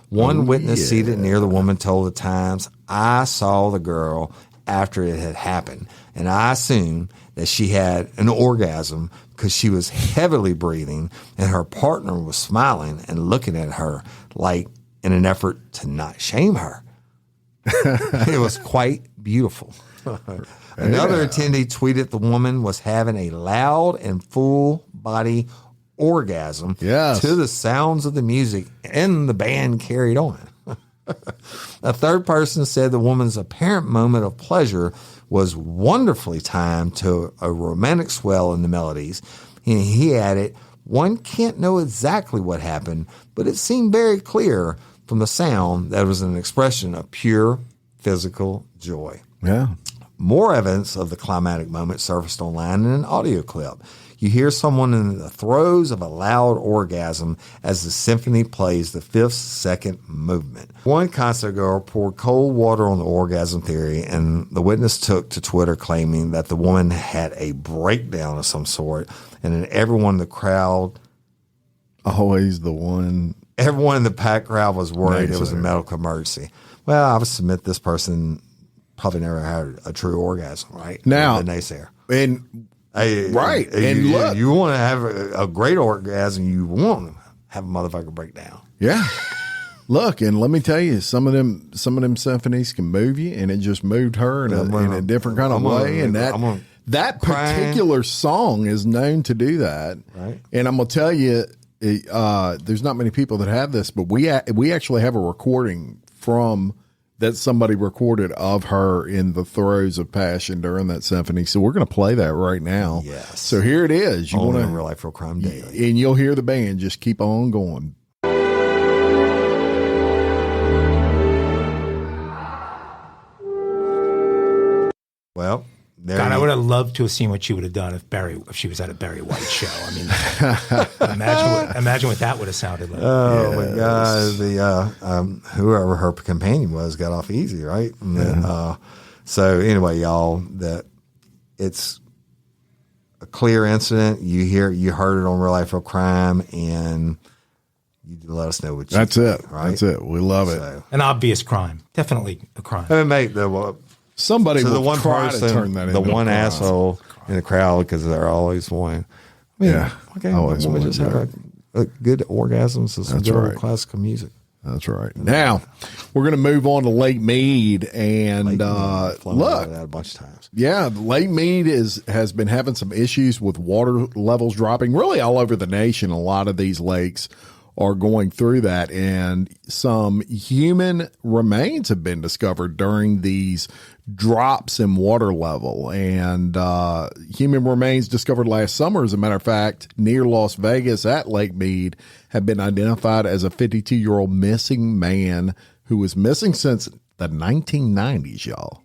C: One witness seated near the woman told the Times, "I saw the girl after it had happened, and I assumed that she had an orgasm because she was heavily breathing and her partner was smiling and looking at her like in an effort to not shame her. It was quite beautiful." Another attendee tweeted the woman was having a loud and full body orgasm to the sounds of the music, and the band carried on. A third person said the woman's apparent moment of pleasure was wonderfully timed to a romantic swell in the melodies. And he added, One can't know exactly what happened, but it seemed very clear from the sound that it was an expression of pure physical joy.
B: Yeah.
C: More evidence of the climatic moment surfaced online in an audio clip. You hear someone in the throes of a loud orgasm as the symphony plays the 5th second movement. One concert girl poured cold water on the orgasm theory, and the witness took to Twitter claiming that the woman had a breakdown of some sort, and then everyone in the crowd,
B: Always the one.
C: everyone in the packed crowd was worried it was a medical emergency. Well, I would submit this person probably never had a true orgasm, right?
B: Now,
C: the naysayer.
B: And right.
C: And
B: look,
C: you want to have a great orgasm, you want to have a motherfucker break down.
B: yeah. Look, and let me tell you, some of them symphonies can move you, and it just moved her in a different kind of way. And that particular song is known to do that.
C: Right.
B: And I'm gonna tell you, there's not many people that have this, but we actually have a recording from that somebody recorded of her in the throes of passion during that symphony. So we're going to play that right now.
C: Yes.
B: So here it is. You want
C: in
B: to
C: Real Life Real Crime Daily.
B: and you'll hear the band just keep on going.
C: Well, there
D: God, I would have loved to have seen what she would have done if she was at a Barry White show. I mean, imagine what that would have sounded like.
C: Oh my God! The whoever her companion was got off easy, right? And then, so anyway, y'all, that it's a clear incident. You heard it on Real Life Real Crime, and you let us know what you
B: That's
C: think,
B: it.
C: right?
B: That's it. We love it.
C: So,
D: An obvious crime, definitely a crime.
C: and mate,
B: Somebody
C: so
B: will
C: the one
B: try
C: person,
B: to turn that
C: the
B: into
C: one
B: a crime.
C: asshole in the crowd, because they're always one. I mean,
B: Yeah,
C: okay,
B: always
C: woman
B: one,
C: just had a good orgasms to some
B: That's
C: good old
B: right.
C: classical music.
B: That's right. Now we're going to move on to Lake Mead, and
C: Flown
B: look,
C: over that a bunch of times.
B: yeah, Lake Mead has been having some issues with water levels dropping really all over the nation. A lot of these lakes are going through that, and some human remains have been discovered during these drops in water level. And human remains discovered last summer, as a matter of fact, near Las Vegas at Lake Mead, have been identified as a 52-year-old missing man who was missing since the 1990s, y'all.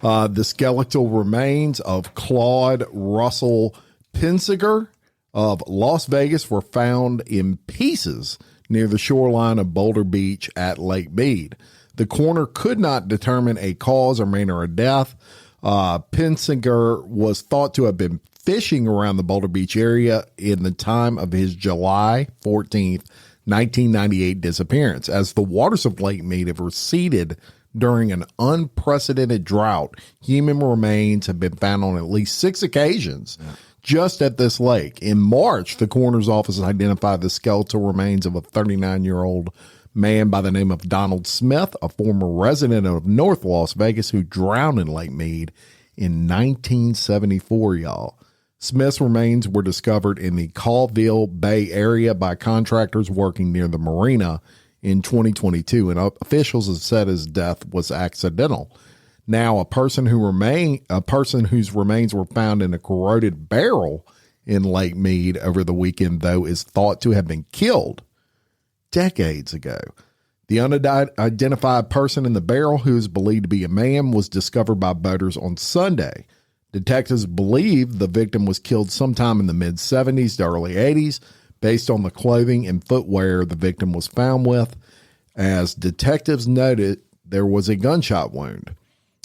B: The skeletal remains of Claude Russell Pinsiger of Las Vegas were found in pieces near the shoreline of Boulder Beach at Lake Mead. The coroner could not determine a cause or manner of death. Pinsiger was thought to have been fishing around the Boulder Beach area in the time of his July 14th, 1998 disappearance. As the waters of Lake Mead have receded during an unprecedented drought, human remains have been found on at least 6 occasions. Just at this lake. In March, the coroner's office identified the skeletal remains of a 39-year-old man by the name of Donald Smith, a former resident of North Las Vegas who drowned in Lake Mead in 1974, y'all. Smith's remains were discovered in the Colville Bay area by contractors working near the marina in 2022, and officials have said his death was accidental. Now, a person whose remains were found in a corroded barrel in Lake Mead over the weekend, though, is thought to have been killed decades ago. The unidentified person in the barrel, who is believed to be a man, was discovered by boaters on Sunday. Detectives believe the victim was killed sometime in the mid-70s to early 80s, based on the clothing and footwear the victim was found with. As detectives noted, there was a gunshot wound.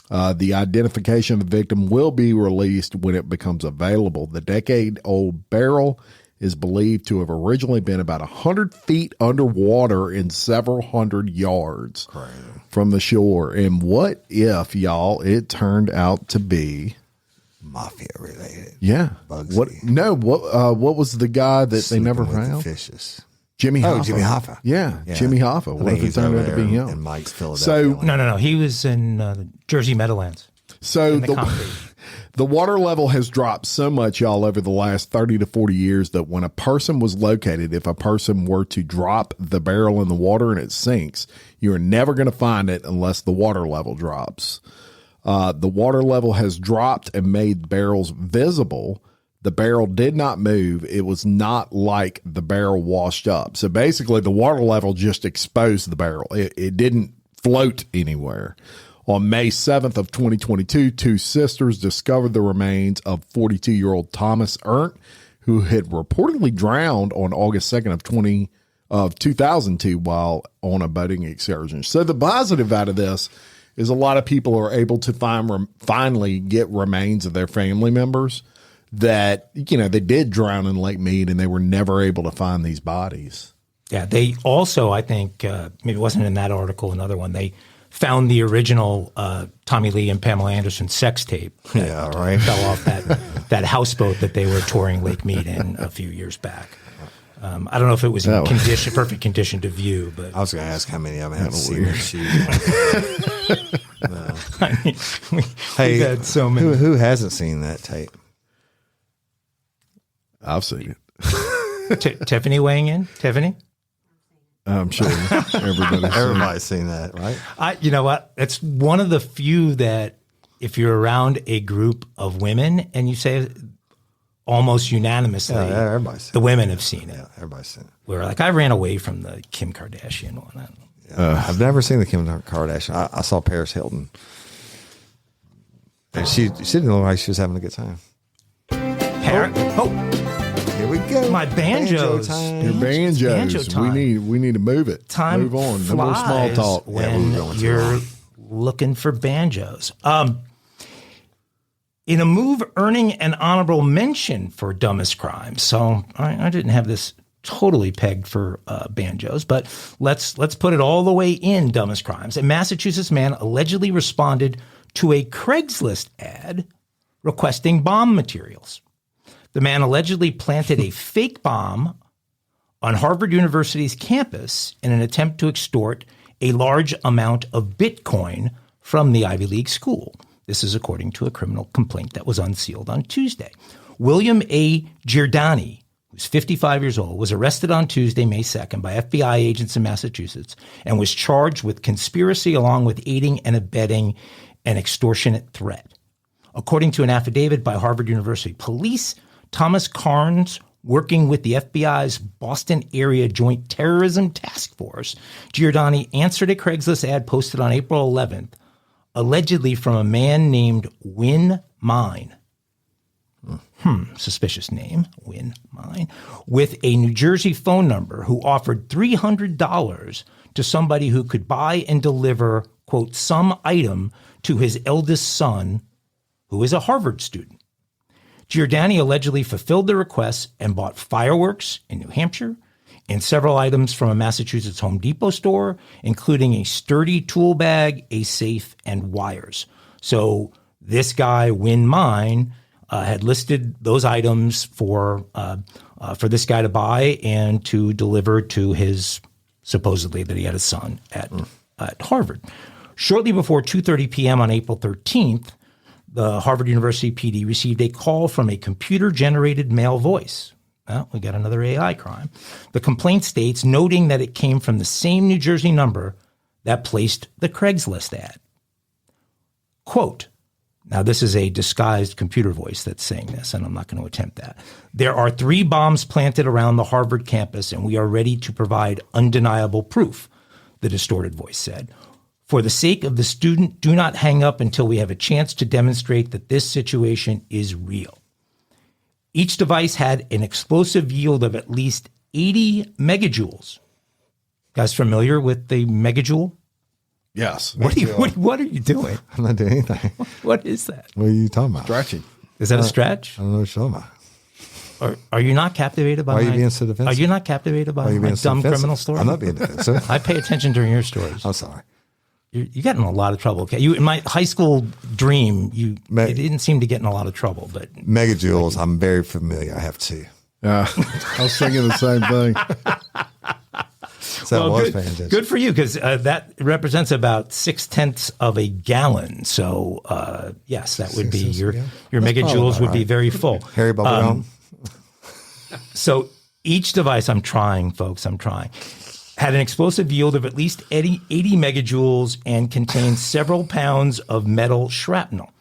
B: The identification of the victim will be released when it becomes available. The decade-old barrel is believed to have originally been about 100 feet underwater and several hundred yards from the shore. And what if, y'all, it turned out to be
C: Mafia related.
B: yeah?
C: Bugsy.
B: What was the guy that
C: Sleeping
B: they never
C: with the
B: found?
C: fishes.
B: Jimmy Hoffa.
C: Oh, Jimmy Hoffa.
B: Yeah, Jimmy Hoffa. What if it turned out to be him?
C: In Mike's Philadelphia.
B: So
D: No. He was in the Jersey Meadowlands.
B: So
D: concrete.
B: the water level has dropped so much, y'all, over the last 30 to 40 years that when a person was located, if a person were to drop the barrel in the water and it sinks, you're never going to find it unless the water level drops. The water level has dropped and made barrels visible. The barrel did not move. It was not like the barrel washed up. So basically, the water level just exposed the barrel. It didn't float anywhere. On May 7th of 2022, two sisters discovered the remains of 42-year-old Thomas Ernst, who had reportedly drowned on August 2nd of 2002 while on a boating excursion. So the positive out of this is a lot of people are able to finally get remains of their family members that, they did drown in Lake Mead and they were never able to find these bodies.
D: Yeah, they also, I think, maybe it wasn't in that article, another one, they found the original Tommy Lee and Pamela Anderson sex tape.
C: Yeah, right.
D: Fell off that houseboat that they were touring Lake Mead in a few years back. I don't know if it was in perfect condition to view, but
C: I was going to ask how many of them have seen that shoot. No.
D: I mean, we've had so many.
C: Who hasn't seen that tape?
B: I've seen it.
D: Tiffany weighing in? Tiffany?
B: I'm sure
C: everybody's seen that, right?
D: You know what? It's one of the few that if you're around a group of women and you say almost unanimously, the women have seen it.
C: Yeah, everybody's seen it.
D: We're like, I ran away from the Kim Kardashian one.
C: I've never seen the Kim Kardashian. I saw Paris Hilton. And she didn't look like she was having a good time. Here we go.
D: My banjos.
B: Your banjos.
D: Banjo time.
B: We need to move it.
D: Time
B: move on.
D: Flies
B: no more small talk.
D: When you're looking for banjos. In a move earning an honorable mention for dumbest crimes. So I didn't have this totally pegged for banjos, but let's put it all the way in dumbest crimes. A Massachusetts man allegedly responded to a Craigslist ad requesting bomb materials. The man allegedly planted a fake bomb on Harvard University's campus in an attempt to extort a large amount of Bitcoin from the Ivy League school. This is according to a criminal complaint that was unsealed on Tuesday. William A. Giordani, who's 55 years old, was arrested on Tuesday, May 2nd, by FBI agents in Massachusetts and was charged with conspiracy along with aiding and abetting an extortionate threat. According to an affidavit by Harvard University police, Thomas Carnes, working with the FBI's Boston Area Joint Terrorism Task Force, Giordani answered a Craigslist ad posted on April 11th, allegedly from a man named Win Mine. Suspicious name, Win Mine, with a New Jersey phone number who offered $300 to somebody who could buy and deliver, quote, some item to his eldest son, who is a Harvard student. Giordani allegedly fulfilled the request and bought fireworks in New Hampshire and several items from a Massachusetts Home Depot store, including a sturdy tool bag, a safe, and wires. So this guy, Win Mine, had listed those items for this guy to buy and to deliver to his, supposedly that he had a son at Harvard. Shortly before 2:30 p.m. on April 13th, the Harvard University PD received a call from a computer-generated male voice. Well, we got another AI crime. The complaint states, noting that it came from the same New Jersey number that placed the Craigslist ad. Quote, now this is a disguised computer voice that's saying this, and I'm not going to attempt that. There are 3 bombs planted around the Harvard campus, and we are ready to provide undeniable proof, the distorted voice said. For the sake of the student, do not hang up until we have a chance to demonstrate that this situation is real. Each device had an explosive yield of at least 80 megajoules. Guys familiar with the megajoule?
B: Yes.
D: What are you doing?
C: I'm not doing anything.
D: What is that?
C: What are you talking about?
B: Stretching.
D: Is that a stretch?
C: I don't know what you're talking about.
D: Are you not captivated by
C: Why are you being so defensive?
D: Are you not captivated by my dumb criminal story?
C: I'm not being defensive.
D: I pay attention during your stories.
C: I'm sorry.
D: You got in a lot of trouble. Okay, in my high school dream, you didn't seem to get in a lot of trouble. But
C: megajoules, I'm very familiar. I have 2.
B: I was thinking the same thing.
C: So well,
D: good for you, because that represents about 0.6 of a gallon. So yes, that would be your megajoules would be very full.
C: Harry Bubblegum.
D: So each device, I'm trying, folks, had an explosive yield of at least 80 megajoules and contained several pounds of metal shrapnel.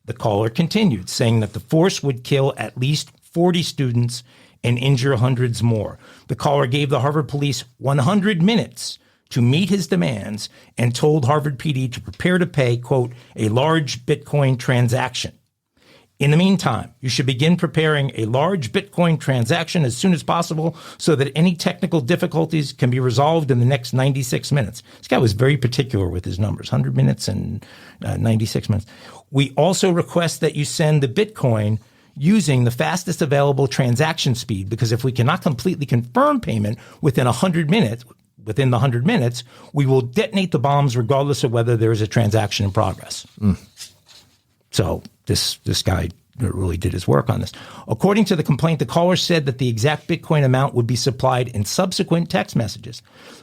D: The caller continued, saying that the force would kill at least 40 students and injure hundreds more. The caller gave the Harvard police 100 minutes to meet his demands and told Harvard PD to prepare to pay, quote, a large Bitcoin transaction. In the meantime, you should begin preparing a large Bitcoin transaction as soon as possible so that any technical difficulties can be resolved in the next 96 minutes. This guy was very particular with his numbers, 100 minutes and 96 minutes. We also request that you send the Bitcoin using the fastest available transaction speed, because if we cannot completely confirm payment within the 100 minutes, we will detonate the bombs regardless of whether there is a transaction in progress. So this guy really did his work on this. According to the complaint, the caller said that the exact Bitcoin amount would be supplied in subsequent text messages.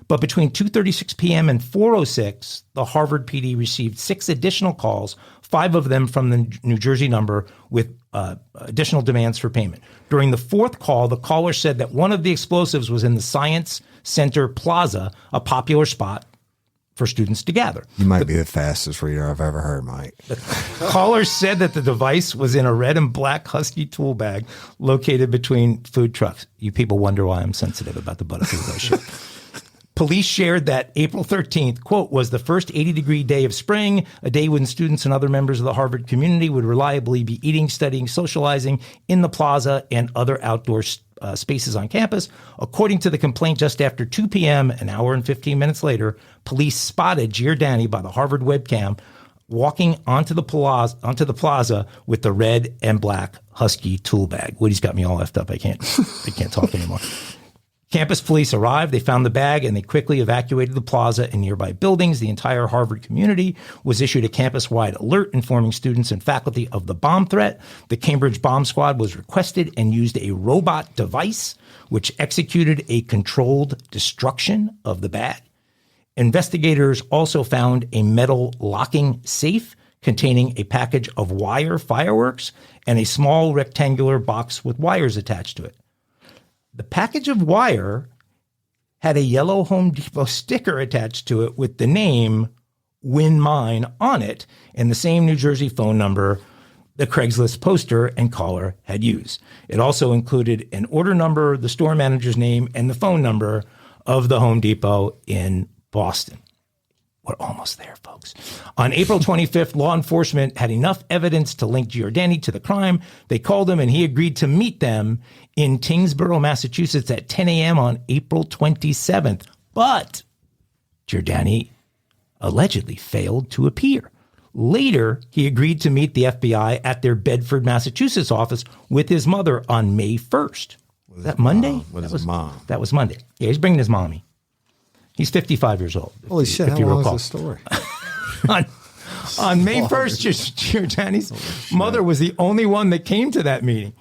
D: But between 2:36 p.m. and 4:06, the Harvard PD received 6 additional calls, 5 of them from the New Jersey number, with additional demands for payment. During the 4th call, the caller said that one of the explosives was in the Science Center Plaza, a popular spot for students to gather.
C: You might be the fastest reader I've ever heard, Mike.
D: The caller said that the device was in a red and black Husky tool bag located between food trucks. You people wonder why I'm sensitive about the Butterfield issue. Police shared that April 13th, quote, was the first 80-degree day of spring, a day when students and other members of the Harvard community would reliably be eating, studying, socializing in the plaza and other outdoor spaces on campus. According to the complaint, just after 2 p.m., an hour and 15 minutes later, police spotted Giordani by the Harvard webcam walking onto the plaza with the red and black Husky tool bag. Woody's got me all effed up. I can't talk anymore. Campus police arrived, they found the bag, and they quickly evacuated the plaza and nearby buildings. The entire Harvard community was issued a campus-wide alert informing students and faculty of the bomb threat. The Cambridge bomb squad was requested and used a robot device which executed a controlled destruction of the bag. Investigators also found a metal locking safe containing a package of wire fireworks and a small rectangular box with wires attached to it. The package of wire had a yellow Home Depot sticker attached to it with the name Win Mine on it and the same New Jersey phone number the Craigslist poster and caller had used. It also included an order number, the store manager's name, and the phone number of the Home Depot in Boston. We're almost there, folks. On April 25th, law enforcement had enough evidence to link Giordani to the crime. They called him and he agreed to meet them in Tingsboro, Massachusetts at 10 a.m. on April 27th. But Giordani allegedly failed to appear. Later, he agreed to meet the FBI at their Bedford, Massachusetts office with his mother on May 1st. Was that Monday?
C: With his mom.
D: That was Monday. Yeah, he's bringing his mommy. He's 55 years old.
C: Holy shit, how long is this story?
D: on May 1st, Giordani's mother was the only one that came to that meeting.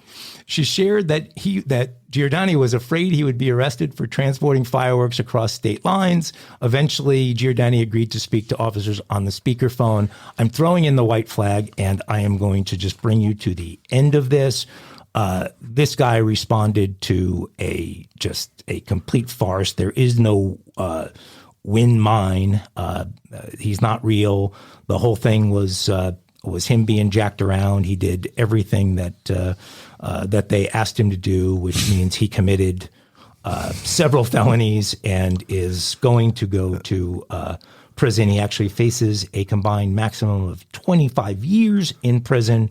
D: She shared that Giordani was afraid he would be arrested for transporting fireworks across state lines. Eventually, Giordani agreed to speak to officers on the speakerphone. I'm throwing in the white flag, and I am going to just bring you to the end of this. This guy responded to a complete farce. There is no win mine. He's not real. The whole thing was him being jacked around. He did everything that they asked him to do, which means he committed several felonies and is going to go to prison. He actually faces a combined maximum of 25 years in prison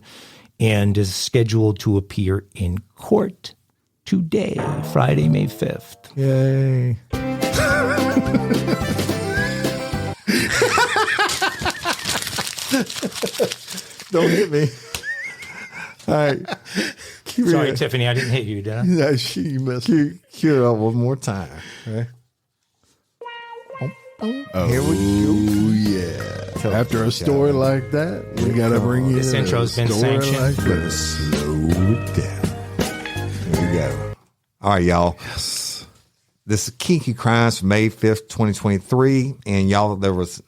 D: and is scheduled to appear in court today, Friday, May 5th.
C: Yay. Don't hit me. All right.
D: Sorry, Tiffany, I didn't hit you, did I?
C: No, you missed. Cue it up one more time. Okay.
B: Here we go. Yeah. After a story like that, we got to bring in
D: this intro's been sanctioned.
B: Like that. Slow down.
C: Here we go. All right, y'all.
B: Yes.
C: This is Kinky Crimes from May 5th, 2023. And y'all, there was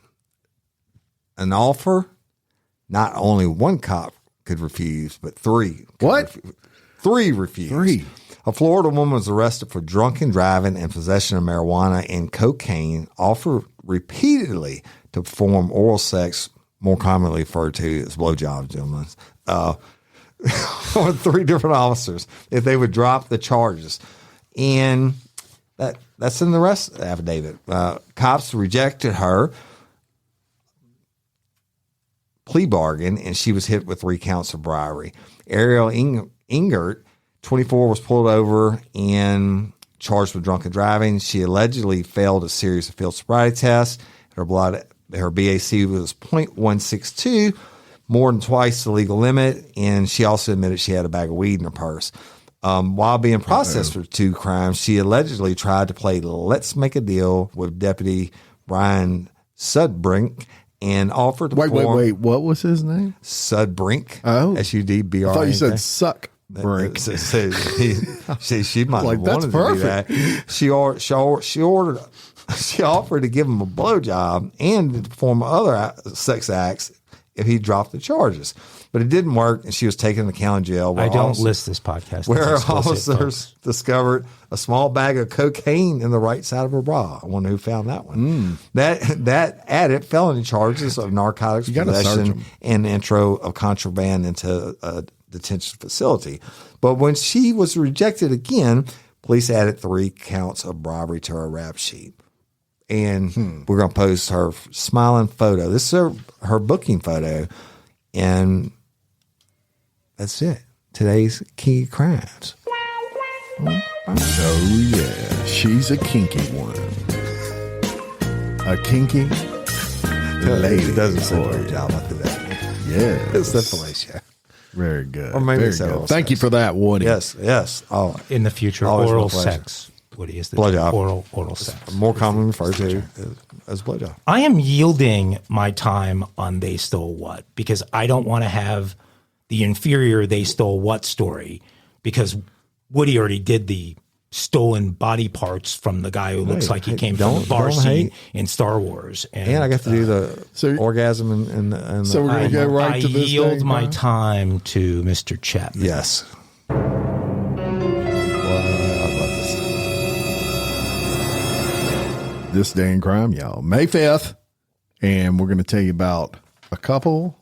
C: an offer. Not only one cop could refuse, but 3.
B: What?
C: 3 refused.
B: 3.
C: A Florida woman was arrested for drunken driving and possession of marijuana and cocaine, offered repeatedly to perform oral sex, more commonly referred to as blowjobs, gentlemen, on 3 different officers if they would drop the charges. And that's in the arrest affidavit. Cops rejected her plea bargain, and she was hit with 3 counts of bribery. Ariel Ingert, 24, was pulled over and charged with drunken driving. She allegedly failed a series of field sobriety tests. Her BAC was .162, more than twice the legal limit, and she also admitted she had a bag of weed in her purse. While being processed for 2 crimes, she allegedly tried to play Let's Make a Deal with Deputy Brian Sudbrink and offered to
B: Wait. What was his name?
C: Sudbrink.
B: Oh.
C: SUDBRINK.
B: I thought you said suck brink.
C: She might
B: Like,
C: have
B: that's
C: wanted
B: perfect.
C: to do that. She offered to give him a blowjob and to perform other sex acts if he dropped the charges. But it didn't work, and she was taken to county jail.
D: I don't list this podcast.
C: Where
D: It's explicit,
C: officers
D: folks.
C: discovered a small bag of cocaine in the right side of her bra. I wonder who found that one. That added felony charges of narcotics
B: gotta search
C: possession
B: 'em.
C: and intro of contraband into a detention facility. But when she was rejected again, police added 3 counts of bribery to her rap sheet. And we're going to post her smiling photo. This is her booking photo. And that's it. Today's key crimes.
B: Oh, yeah. She's a kinky one. A kinky lady.
C: It doesn't say
B: boy.
C: blowjob after that.
B: Yeah.
C: It's the fellatio.
B: Very good.
C: Or maybe
B: Very
C: it's
B: good.
C: oral
B: Thank you
C: sex.
B: for that, Woody.
C: Yes. Oh,
D: In the future,
C: Always
D: oral
C: my pleasure.
D: sex. Woody is the
C: Blowjob.
D: oral sex.
C: more commonly referred to as blowjob.
D: I am yielding my time on They Stole What because I don't want to have the inferior They Stole What story because Woody already did the stolen body parts from the guy who looks like he came from the bar
C: don't
D: scene
C: hate.
D: in Star Wars.
C: And I got to do the
B: So-
C: orgasm and
B: So we're going to go right
D: I
B: to this
D: yield
B: day,
D: my
B: Brian?
D: time to Mr. Chapman.
C: yes. Well, I love this.
B: This day in crime, y'all. May 5th. And we're going to tell you about a couple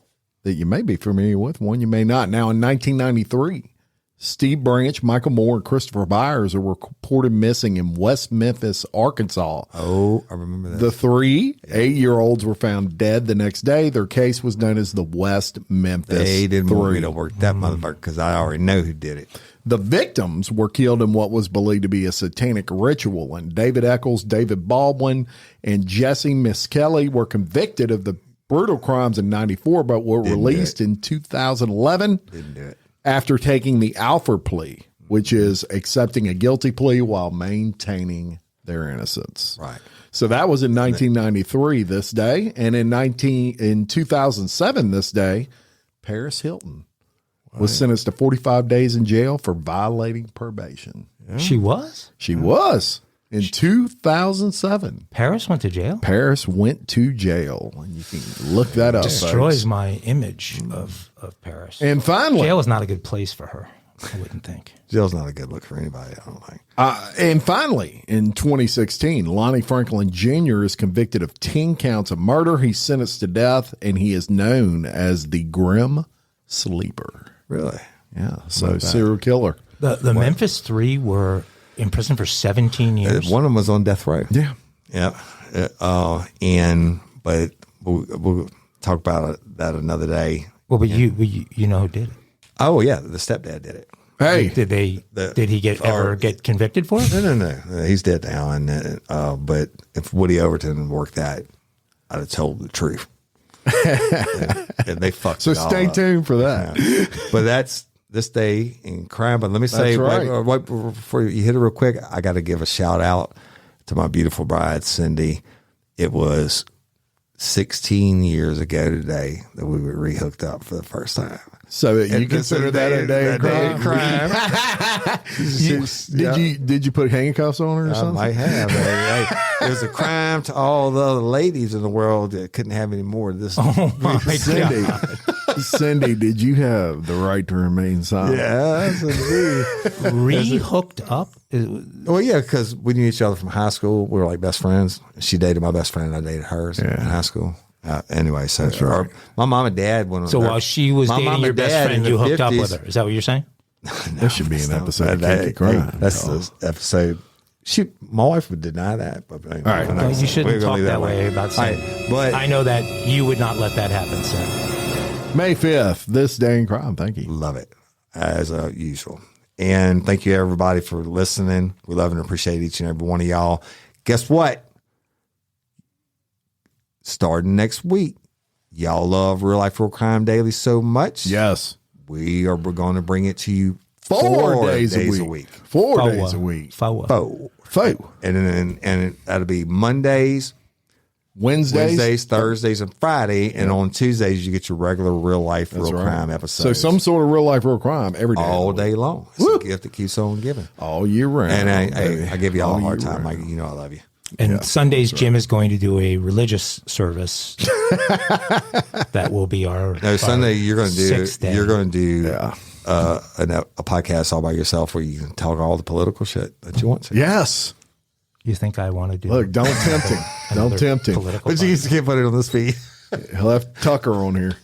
B: that you may be familiar with, one you may not. Now, in 1993, Steve Branch, Michael Moore, and Christopher Byers are reported missing in West Memphis, Arkansas.
C: Oh, I remember that.
B: The 3 8-year-olds were found dead the next day. Their case was known as the West Memphis
C: They didn't want me
B: 3.
C: to work that motherfucker because I already know who did it.
B: The victims were killed in what was believed to be a satanic ritual, and David Eccles, David Baldwin, and Jesse Miskelly were convicted of the brutal crimes in 94, but were released in 2011
C: Didn't do it.
B: after taking the Alford plea, which is accepting a guilty plea while maintaining their innocence.
C: Right.
B: So that was in 1993 this day, and in 2007 this day, Paris Hilton was sentenced to 45 days in jail for violating probation.
D: She was?
B: She was in 2007.
D: Paris went to jail?
B: Paris went to jail, and you can look that up.
D: Destroys
B: folks.
D: my image of Paris.
B: And finally,
D: Jail is not a good place for her, I wouldn't think.
C: Jail's not a good look for anybody, I don't think.
B: in 2016, Lonnie Franklin Jr. is convicted of 10 counts of murder. He's sentenced to death, and he is known as the Grim Sleeper.
C: Really?
B: Yeah, so serial killer.
D: The Memphis 3 were in prison for 17 years.
C: One of them was on death row.
B: Yeah.
C: Yeah. But we'll talk about that another day.
D: Well, but you know who did it?
C: Oh, yeah. The stepdad did it.
B: Hey,
D: Did he ever get convicted for it?
C: No. He's dead now. But if Woody Overton worked that, I'd have told the truth. and they fucked
B: so
C: it all
B: stay
C: up.
B: tuned for that.
C: Yeah. But that's this day in crime. But let me say,
B: That's right.
C: right before you hit it real quick, I got to give a shout out to my beautiful bride, Cindy. It was 16 years ago today that we were rehooked up for the first time.
B: So you consider that a day of crime? Did you put handcuffs on her or
C: I
B: something?
C: might have. Hey, it was a crime to all the other ladies in the world that couldn't have any more of this.
D: Oh my
B: Cindy,
D: God.
B: Cindy, did you have the right to remain silent?
C: Yes, indeed.
D: Re-hooked up?
C: Well, yeah, because we knew each other from high school. We were like best friends. She dated my best friend. I dated hers in high school. Anyway, so my mom and dad went on.
D: So while she was dating your best friend, you hooked up with her. Is that what you're saying?
B: That should be an episode of Kinky Crime.
C: That's the episode. My wife would deny that. But
B: all right.
D: No, you shouldn't talk that way about saying.
C: Right, but
D: I know that you would not let that happen, sir.
B: May 5th, this day in crime. Thank you.
C: Love it, as usual. And thank you, everybody, for listening. We love and appreciate each and every one of y'all. Guess what? Starting next week, y'all love Real Life Real Crime Daily so much.
B: Yes.
C: We're going to bring it to you
B: 4 days a week. 4 days a week.
C: Four. And that'll be Mondays,
B: Wednesdays,
C: Thursdays, and Friday. And on Tuesdays, you get your regular Real Life Real Crime episodes.
B: So some sort of Real Life Real Crime every day.
C: All day long. It's a gift that keeps on giving.
B: All year round.
C: And I give you all a hard time, Mike. You know I love you.
D: And Sundays, Jim is going to do a religious service. That will be our.
C: No, Sunday you're going to do.
D: 6th day.
C: You're going to do a podcast all by yourself where you can talk all the political shit that you want to.
B: Yes.
D: You think I want to do?
B: Look, don't tempt him. Don't tempt him.
C: But you can't put it on this feed.
B: He'll have Tucker on here.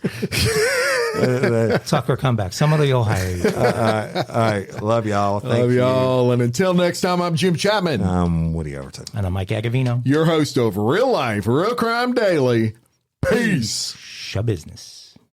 D: Tucker, come back. Somebody will hire you.
C: All right. Love y'all. Thank you.
B: Love y'all. And until next time, I'm Jim Chapman.
C: I'm Woody Overton.
D: And I'm Mike Agovino.
B: Your host of Real Life Real Crime Daily. Peace.
D: Show business.